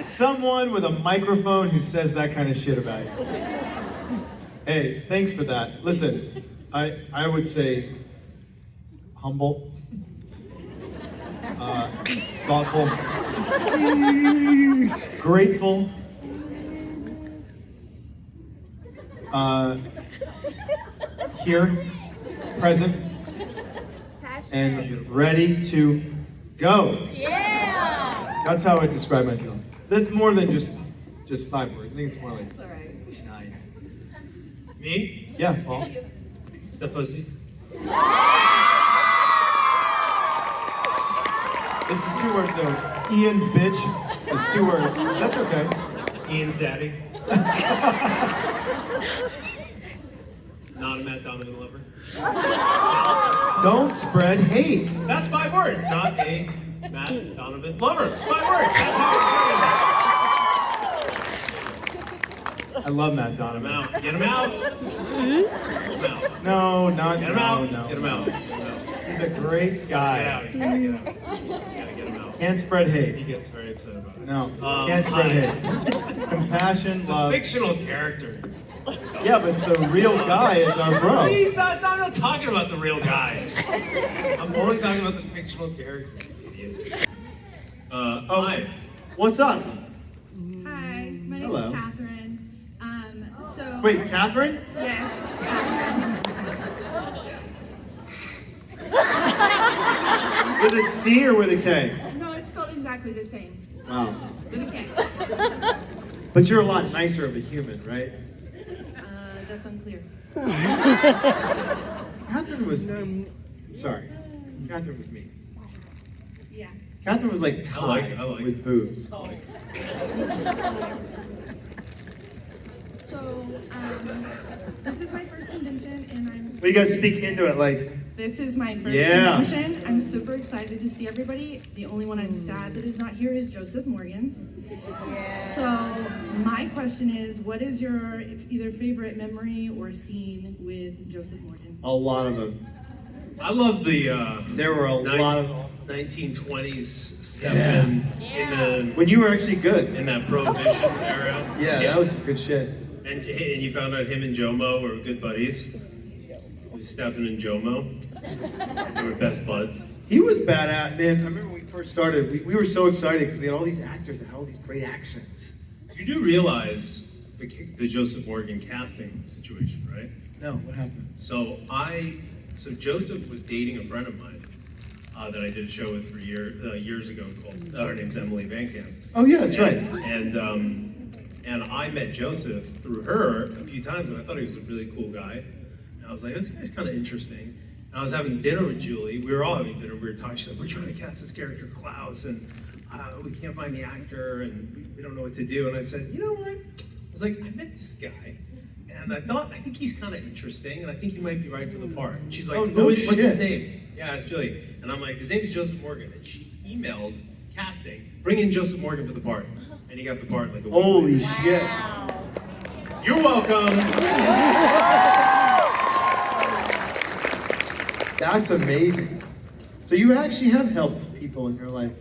Someone with a microphone who says that kind of shit about you. Hey, thanks for that. Listen, I would say humble, thoughtful, grateful, here, present, and ready to go. Yeah! That's how I describe myself. That's more than just 5 words. I think it's more like It's all right. 9. Me? Yeah, Paul. Step pussy. This is 2 words though. Ian's bitch. It's 2 words. That's okay. Ian's daddy. Not a Matt Donovan lover. Don't spread hate. That's 5 words. Not a Matt Donovan lover. 5 words. That's how I love Matt Donovan. Get him out. Get him out. No, not Get him no, out. no. Get him out. He's a great guy. Get out. He's gotta get out. Gotta get him out. Can't spread hate. He gets very upset about it. No, can't spread hate. Compassion, It's love. a fictional character. Yeah, but the real guy is our bro. He's not, I'm not talking about the real guy. I'm only talking about the fictional character. Idiot. Hi. What's up? Hi, my name Hello. is Catherine. Wait, Catherine? Yes. With a C or with a K? No, it's spelled exactly the same. Wow. With a K. But you're a lot nicer of a human, right? That's unclear. Catherine was me. Sorry. Catherine was me. Yeah. Catherine was like Kai with boobs. So, this is my first convention, and Well, you gotta speak into it, like. This is my first Yeah. convention. I'm super excited to see everybody. The only one I'm sad that is not here is Joseph Morgan. So my question is, what is your either favorite memory or scene with Joseph Morgan? A lot of them. I love the there were a lot of 1920s stuff in the when you were actually good in that Prohibition era. Yeah, that was some good shit. And you found out him and Jomo were good buddies. It was Stefan and Jomo. They were best buds. He was badass, man. I remember when we first started, we were so excited because we had all these actors that had all these great accents. You do realize the Joseph Morgan casting situation, right? No, what happened? So Joseph was dating a friend of mine that I did a show with for years ago called, her name's Emily Van Camp. Oh yeah, that's right. And I met Joseph through her a few times, and I thought he was a really cool guy. And I was like, this guy's kind of interesting. And I was having dinner with Julie. We were all having dinner. We were talking. She's like, we're trying to cast this character, Klaus, and we can't find the actor, and we don't know what to do. And I said, you know what? I was like, I met this guy, and I think he's kind of interesting, and I think he might be right for the part. And she's like, Oh, no what's shit. his name? Yeah, it's Julie. And I'm like, his name's Joseph Morgan. And she emailed casting, bring in Joseph Morgan for the part. And he got the part like a week Holy later. shit. You're welcome. That's amazing. So you actually have helped people in your life.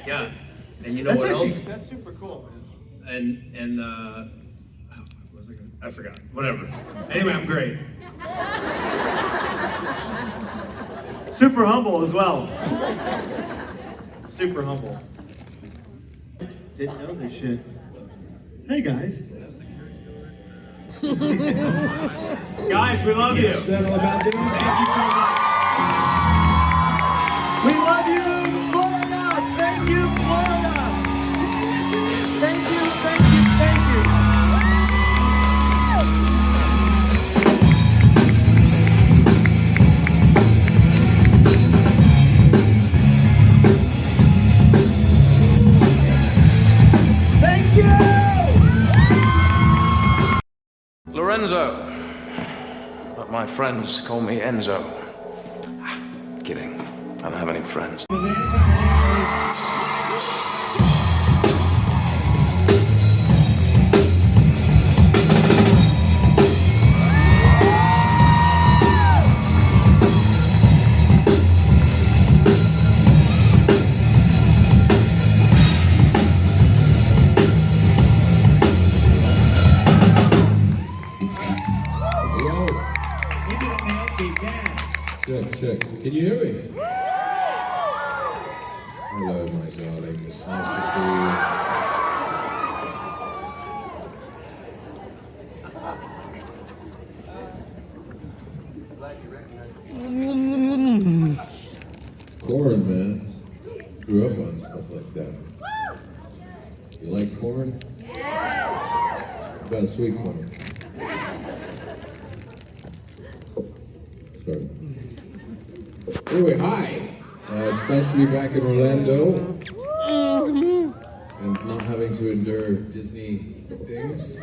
Yeah. And you know That's what actually, else? that's super cool, man. And what was I gonna? I forgot. Whatever. Anyway, I'm great. Super humble as well. Super humble. Didn't know this shit. Hey guys. Guys, we love you. Settle about doing that. Thank you so much. We love you, Florida. Thank you, Florida. Thank you, thank you, thank you. Thank you. Lorenzo. But my friends call me Enzo. Kidding. I don't have any friends. Check. Can you hear me? Hello, my darling. It's nice to see you. Corn, man. Grew up on stuff like that. You like corn? What about sweet corn? Sorry. Anyway, hi. It's nice to be back in Orlando and not having to endure Disney things.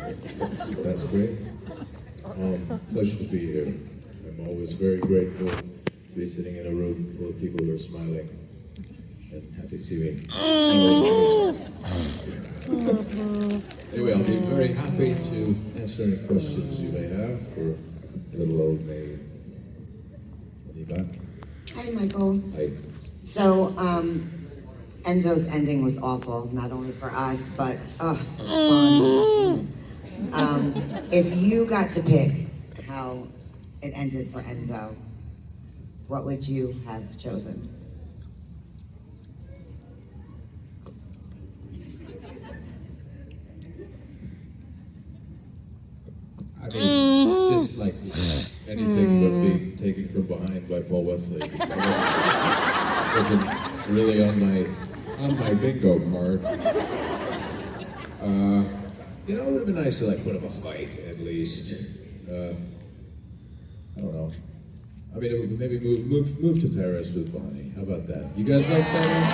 That's great. Pleasure to be here. I'm always very grateful to be sitting in a room full of people who are smiling and happy to see me. Anyway, I'll be very happy to answer any questions you may have for little old me. Hi, Michael. Hi. So, Enzo's ending was awful, not only for us, but, for Bonnie. If you got to pick how it ended for Enzo, what would you have chosen? I mean, just like anything but being taken from behind by Paul Wesley. Wasn't really on my bingo card. You know, it would have been nice to like put up a fight at least. I don't know. I mean, it would maybe move to Paris with Bonnie. How about that? You guys like Paris?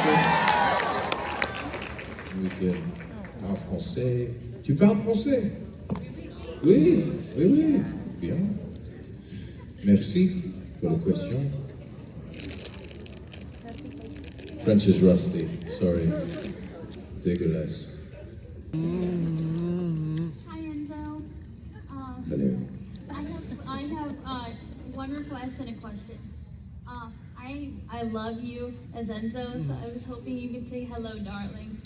We can parle français. Tu parles français? Oui. Bien. Merci pour la question. French is rusty. Sorry. Dégueulasse. Hi, Enzo. Hello. I have one request and a question. I love you as Enzo, so I was hoping you could say hello, darling.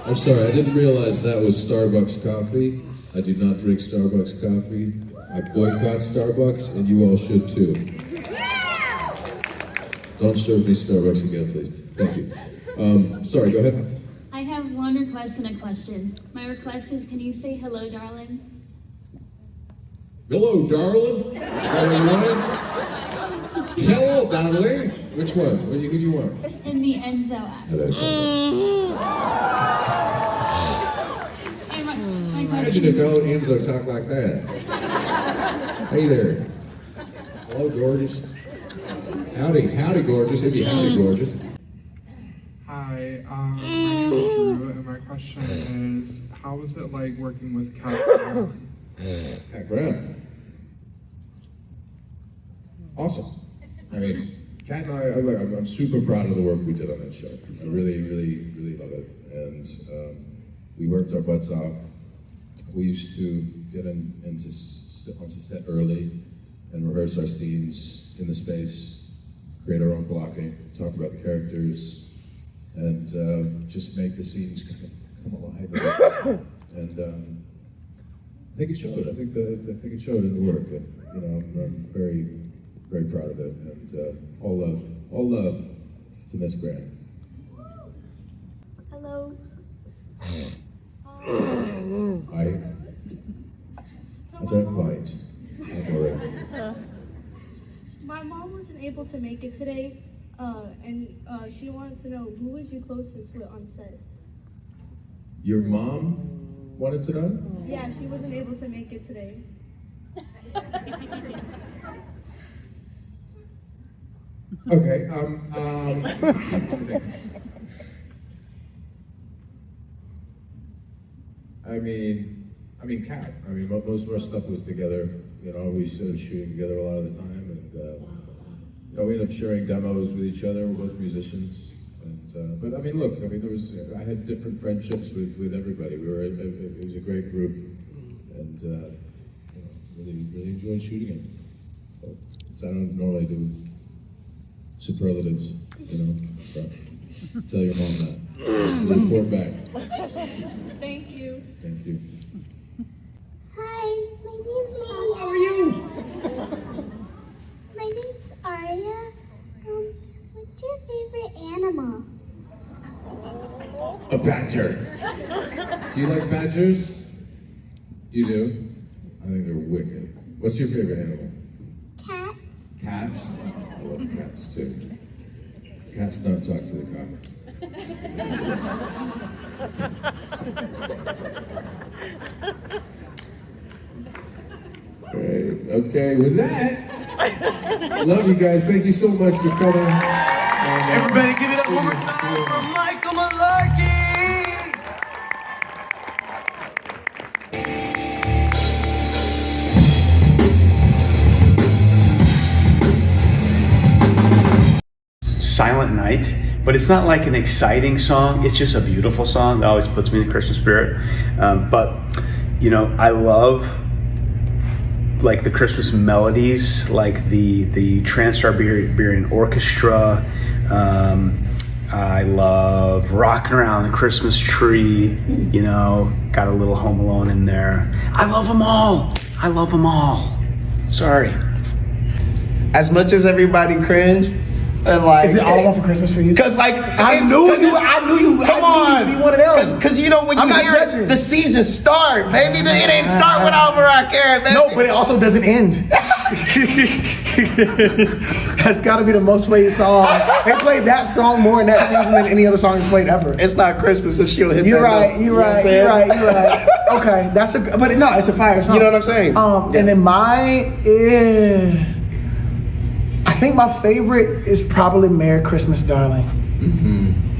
I'm sorry, I didn't realize that was Starbucks coffee. I do not drink Starbucks coffee. I boycott Starbucks, and you all should too. Don't serve me Starbucks again, please. Thank you. Sorry, go ahead. I have one request and a question. My request is, can you say hello, darling? Hello, darling. Is that what you wanted? Hello, darling. Which one? Who do you want? In the Enzo aspect. Hello, darling. And my Imagine if old Enzo talked like that. Hey there. Hello, gorgeous. Howdy, gorgeous. It'd be howdy, gorgeous. Hi, my name is Drew, and my question is, how was it like working with Kat Brown? Kat Brown. Awesome. I mean, Kat and I'm super proud of the work we did on that show. I really love it. And we worked our butts off. We used to get onto set early and rehearse our scenes in the space, create our own blocking, talk about the characters, and just make the scenes kind of come alive. And I think it showed. I think it showed in the work. And I'm very proud of it. And all love to Miss Grant. Hello. I don't bite. Don't worry. My mom wasn't able to make it today, and she wanted to know who was you closest with on set. Your mom wanted to know? Yeah, she wasn't able to make it today. Okay. I mean, Kat. I mean, most of our stuff was together. You know, we started shooting together a lot of the time, and you know, we ended up sharing demos with each other. We're both musicians, and but I mean, look. I mean, I had different friendships with everybody. It was a great group, and you know, really enjoyed shooting it. So I don't normally do superlatives, you know. But tell your mom that. Report back. Thank you. Thank you. Hi, my name's Hello, how are you? My name's Arya. What's your favorite animal? A badger. Do you like badgers? You do? I think they're wicked. What's your favorite animal? Cats. Cats? I love cats too. Cats don't talk to the cops. Great. Okay, with that, love you guys. Thank you so much for coming. Everybody give it up one more time for Michael Malarkey! Silent Night, but it's not like an exciting song. It's just a beautiful song that always puts me in the Christmas spirit. But you know, I love like the Christmas melodies, like the Trans-Siberian Orchestra. I love Rocking Around the Christmas Tree. You know, got a little Home Alone in there. I love them all. I love them all. Sorry. As much as everybody cringe, and like, is it all I Want for Christmas for you? Cause like I knew you. Come on, be one of them. Cause you know when I'm you not hear judging. the season start, baby, it ain't start without Mariah Carey, baby. No, but it also doesn't end. That's got to be the most played song. They played that song more in that season than any other song that's played ever. It's not Christmas if she don't hit You're that right. note. You're right. You're right. Okay, that's but no, it's a fire song. You know what I'm saying? And then mine is. I think my favorite is probably Merry Christmas, Darling.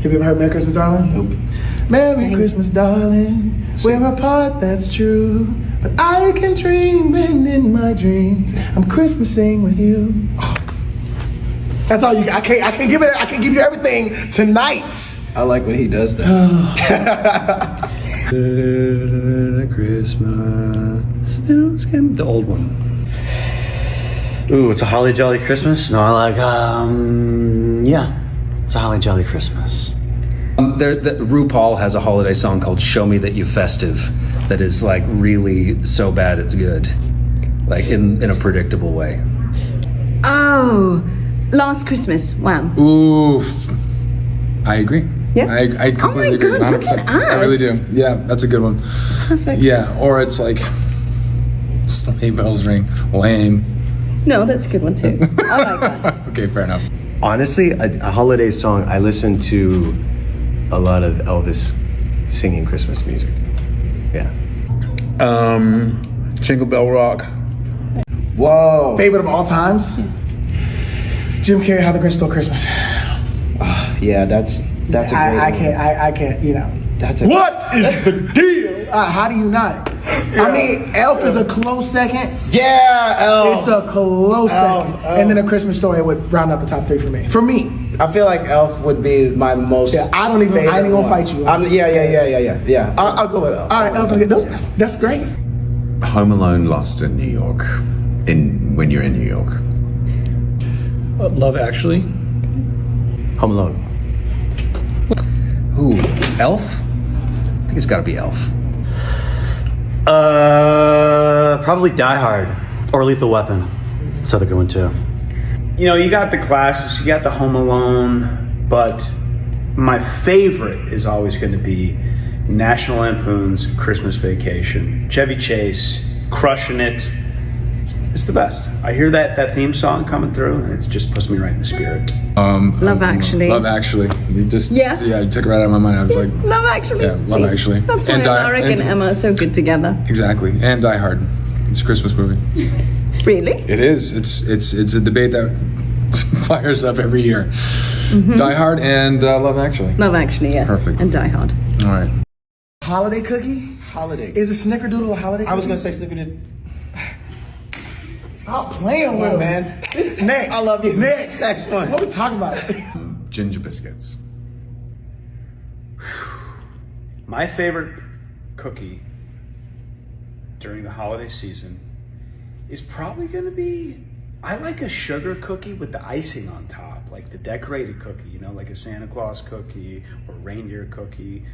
Have you ever heard Merry Christmas, Darling? Nope. Merry Christmas, darling. We're apart, that's true. But I can dream, and in my dreams, I'm Christmasing with you. That's all you got. I can't give you everything tonight. I like when he does that. Christmas, the snow's coming. The old one. Ooh, it's a holly jolly Christmas. No, I like, yeah, it's a holly jolly Christmas. RuPaul has a holiday song called "Show Me That You Festive," that is like really so bad it's good, like in a predictable way. Oh, Last Christmas. Wow. Oof. I agree. Yeah. I completely agree. God, look at I really do. us. Yeah, that's a good one. Perfect. Yeah, or it's like sleigh bells ring, lame. No, that's a good one too. I like that. Okay, fair enough. Honestly, a holiday song, I listen to a lot of Elvis singing Christmas music. Yeah. Jingle Bell Rock. Whoa. Favorite of all times? Jim Carrey, How the Grinch Stole Christmas. Yeah, that's a great I can't, you know. That's What is the deal? How do you not? I mean, Elf is a close second. Yeah, Elf. It's a close second. And then A Christmas Story would round up the top 3 for me. For me. I feel like Elf would be my most. Yeah, I ain't gonna fight you. Yeah. I'll go with Elf. All right, Elf, that's great. Home Alone, Lost in New York. When you're in New York. Love Actually. Home Alone. Ooh, Elf? I think it's gotta be Elf. Probably Die Hard or Lethal Weapon. That's the other good one too. You know, you got the classics, you got the Home Alone, but my favorite is always going to be National Lampoon's Christmas Vacation. Chevy Chase, crushing it. It's the best. I hear that theme song coming through, and it just puts me right in the spirit. Love Actually. Love Actually. You just Yeah. you took it right out of my mind. I was like, Love Actually. yeah, Love Actually. That's why Alaric and Emma are so good together. Exactly. And Die Hard. It's a Christmas movie. Really? It is. It's a debate that fires up every year. Die Hard and Love Actually. Love Actually, yes. Perfect. And Die Hard. All right. Holiday cookie? Holiday. Is a snickerdoodle a holiday cookie? I was gonna say snickerdoodle. Stop playing with man. This next. I love you. Next one. What are we talking about? Ginger biscuits. My favorite cookie during the holiday season is probably going to be, I like a sugar cookie with the icing on top, like the decorated cookie, you know, like a Santa Claus cookie or reindeer cookie.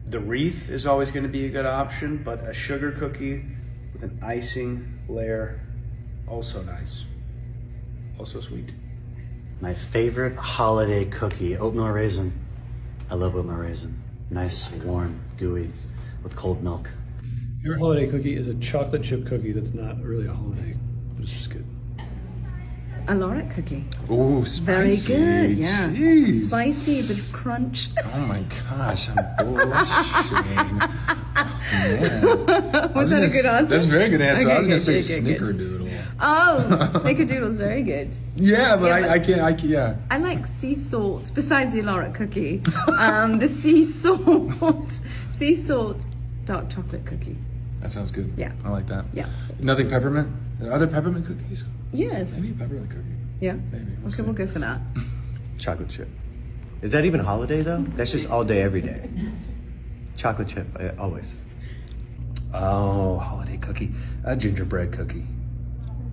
The wreath is always going to be a good option, but a sugar cookie with an icing layer, also nice, also sweet. My favorite holiday cookie, oatmeal raisin. I love oatmeal raisin. Nice, warm, gooey, with cold milk. Favorite holiday cookie is a chocolate chip cookie that's not really a holiday, but it's just good. Alaric cookie. Ooh, Very spicy. good, yeah. Jeez. Spicy, bit of crunch. Oh my gosh, I'm blushing. Man. Was that a good answer? That's a very good answer. Okay, I was going to say good. snickerdoodle. Oh, snickerdoodle's very good. Yeah, but I can't, yeah. I like sea salt, besides the Alaric cookie, the sea salt dark chocolate cookie. That sounds good. Yeah. I like that. Yeah. Nothing peppermint? Are there peppermint cookies? Yes. Maybe a peppermint cookie. Yeah. Maybe. Okay, we'll go for that. Chocolate chip. Is that even holiday though? That's just all day, every day. Chocolate chip, always. Oh, holiday cookie. A gingerbread cookie.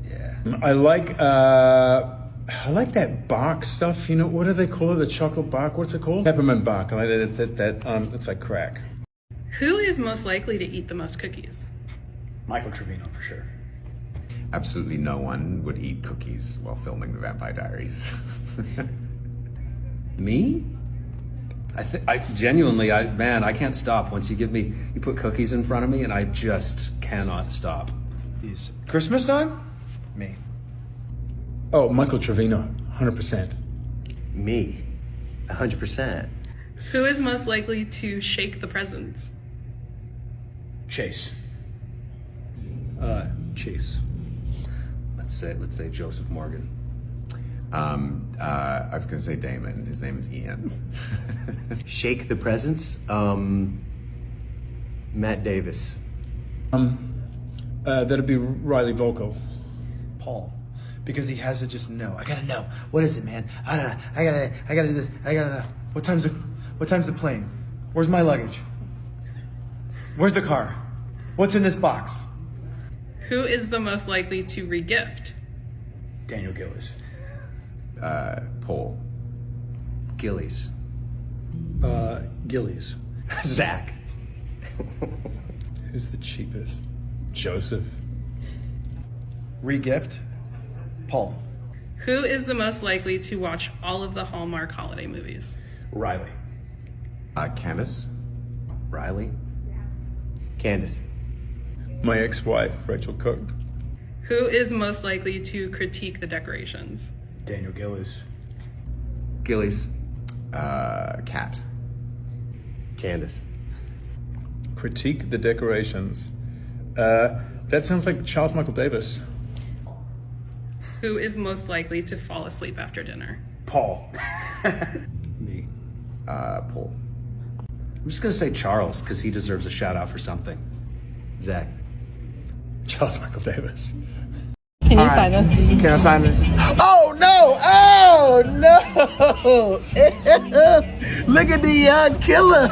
Yeah. I like that bark stuff. You know, what do they call it? The chocolate bark. What's it called? Peppermint bark. I like that. It's like crack. Who is most likely to eat the most cookies? Michael Trevino, for sure. Absolutely no one would eat cookies while filming The Vampire Diaries. Me? I genuinely, I can't stop. Once you put cookies in front of me, and I just cannot stop. Christmas time? Me. Oh, Michael Trevino, 100%. Me. 100%. Who is most likely to shake the presents? Chase. Chase. Let's say Joseph Morgan. I was gonna say Damon. His name is Ian. Shake the presents? Matt Davis. That'd be Riley Volko. Paul. Because he has to just know. I gotta know. What is it, man? I gotta do this. What time's the plane? Where's my luggage? Where's the car? What's in this box? Who is the most likely to regift? Daniel Gillis. Paul. Gillies. Gillies. Zach. Who's the cheapest? Joseph. Regift. Paul. Who is the most likely to watch all of the Hallmark holiday movies? Riley. Candace. Riley. Candace. My ex-wife, Rachel Cook. Who is most likely to critique the decorations? Daniel Gillis. Gillies. Cat. Candace. Critique the decorations. That sounds like Charles Michael Davis. Who is most likely to fall asleep after dinner? Paul. Me. Paul. I'm just gonna say Charles, because he deserves a shout out for something. Zach. Charles Michael Davis. Can you sign this? Can I sign this? Oh no! Oh no! Look at the young killer.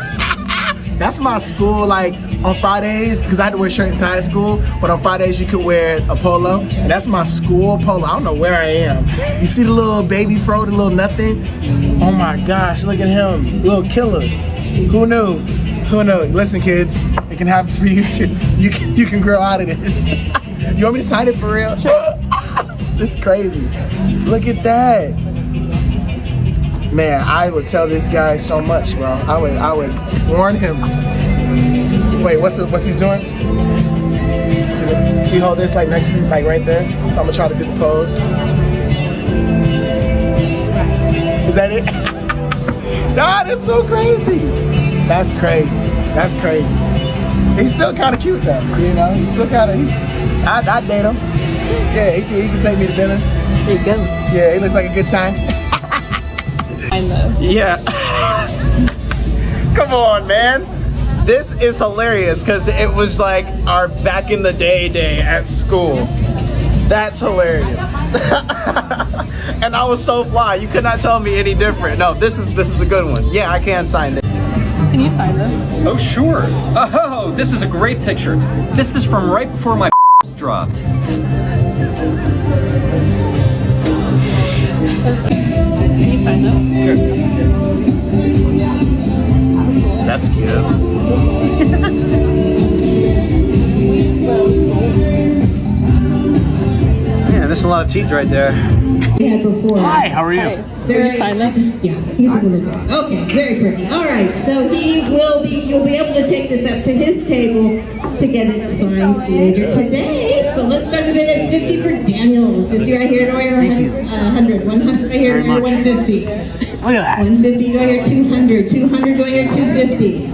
That's my school, like on Fridays, because I had to wear shirt and tie at school, but on Fridays you could wear a polo, and that's my school polo. I don't know where I am. You see the little baby fro, the little nothing? Oh my gosh, look at him, little killer. Who knew? Who knew? Listen kids, it can happen for you too. You can grow out of this. You want me to sign it for real? This is crazy. Look at that. Man, I would tell this guy so much, bro. I would warn him. Wait, what's he doing? So he hold this like next to me, like right there. So I'm gonna try to do the pose. Is that it? Nah, that's so crazy. That's crazy. That's crazy. He's still kind of cute though, you know. He's still kind of. I'd date him. Yeah, he can take me to dinner. There you go. Yeah, he looks like a good time. Yeah. Come on, man. This is hilarious because it was like our back in the day at school. That's hilarious. And I was so fly. You could not tell me any different. No, this is a good one. Yeah, I can sign it. Can you sign this? Oh, sure. Oh, this is a great picture. This is from right before my dropped. Can you sign this? Sure. That's cute. Man, there's a lot of teeth right there. Hi, how are you? Can you sign this? Yeah, he's a little dog. Okay, very pretty. All right, so you'll be able to take this up to his table to get it signed later today. So let's start the bid at 50 for Daniel. 50 right here, do I hear 100? 100 right here, do I hear 150? Look at that. 150, do I hear 200? 200, do I hear 250?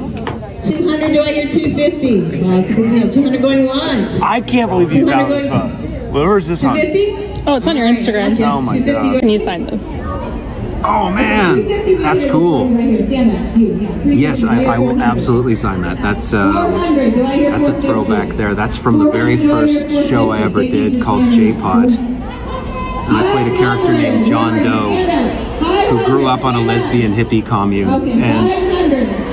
200, do I hear 250? Well, it's a good deal. 200 going once. I can't believe you found this phone. Where is this on? 250? Oh, it's on your Instagram. Oh my god. Can you sign this? Oh man, that's cool. Yes, I will absolutely sign that. That's a throwback there. That's from the very first show I ever did called J-Pod. And I played a character named John Doe who grew up on a lesbian hippie commune, and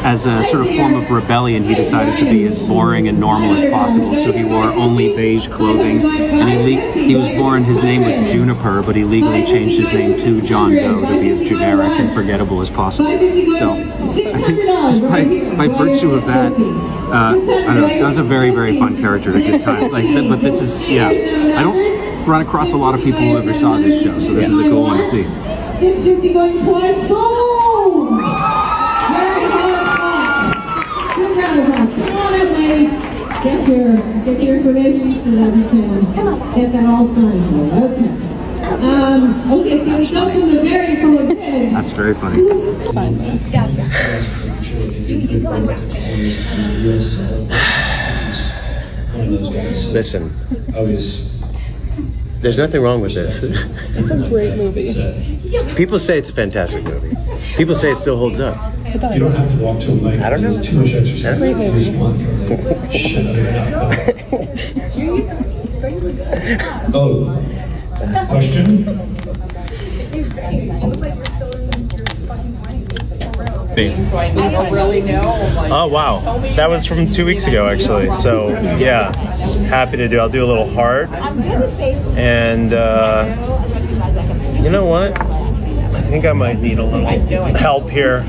as a sort of form of rebellion he decided to be as boring and normal as possible, so he wore only beige clothing, and he was born, his name was Juniper, but he legally changed his name to John Doe to be as generic and forgettable as possible. So I think just by virtue of that, I don't know, that was a very, very fun character at a good time. But this is, yeah, I don't run across a lot of people who ever saw this show, so this is a cool one to see. 650 going twice. Sold! Very hot. Good round of applause. Come on up, lady. Get your information so that we can get that all signed for. Okay. Okay, so we go from the bid. That's very funny. Sign this. Gotcha. Listen, there's nothing wrong with this. It's a great movie. People say it's a fantastic movie. People say it still holds up. You don't have to walk to a mic. I don't know. Too much exercise. Great movie. Oh, question? Oh wow, that was from 2 weeks ago actually. So yeah, happy to do. I'll do a little heart, and you know what? I think I might need a little help here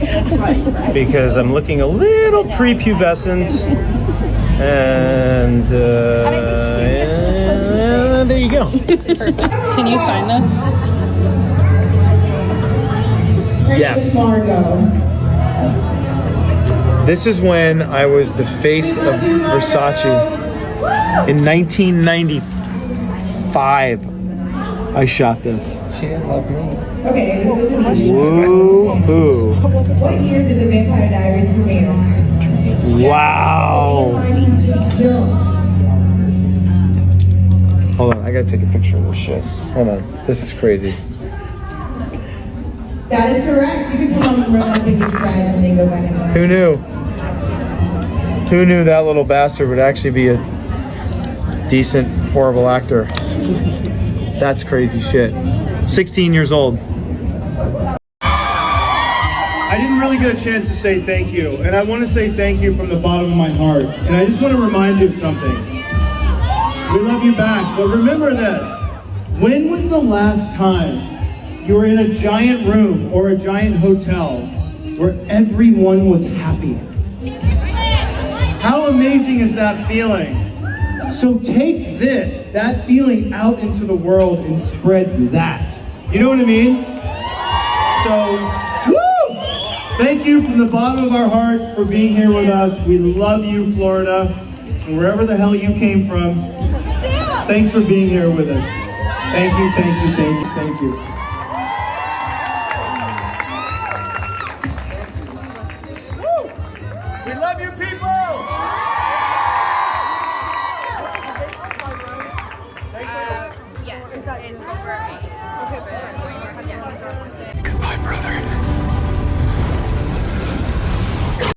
because I'm looking a little prepubescent, and there you go. Can you sign this? Yes. This is when I was the face of Versace in 1995. I shot this. She didn't love me. Okay, this is an easy Woo hoo. What year did the Vampire Diaries premiere? Wow. Hold on, I gotta take a picture of this shit. Hold on, this is crazy. That is correct. You can come on and run up and get your guys and then go back and Who knew? Who knew that little bastard would actually be a decent, horrible actor? That's crazy shit. 16 years old. I didn't really get a chance to say thank you, and I want to say thank you from the bottom of my heart. And I just want to remind you of something. We love you back, but remember this. When was the last time you were in a giant room or a giant hotel where everyone was happy? How amazing is that feeling? So take that feeling out into the world and spread that. You know what I mean? So, woo! Thank you from the bottom of our hearts for being here with us. We love you, Florida, and wherever the hell you came from. Thanks for being here with us. Thank you, thank you, thank you, thank you. We love you, people! Yes, it's over 8. Okay, but Goodbye, brother.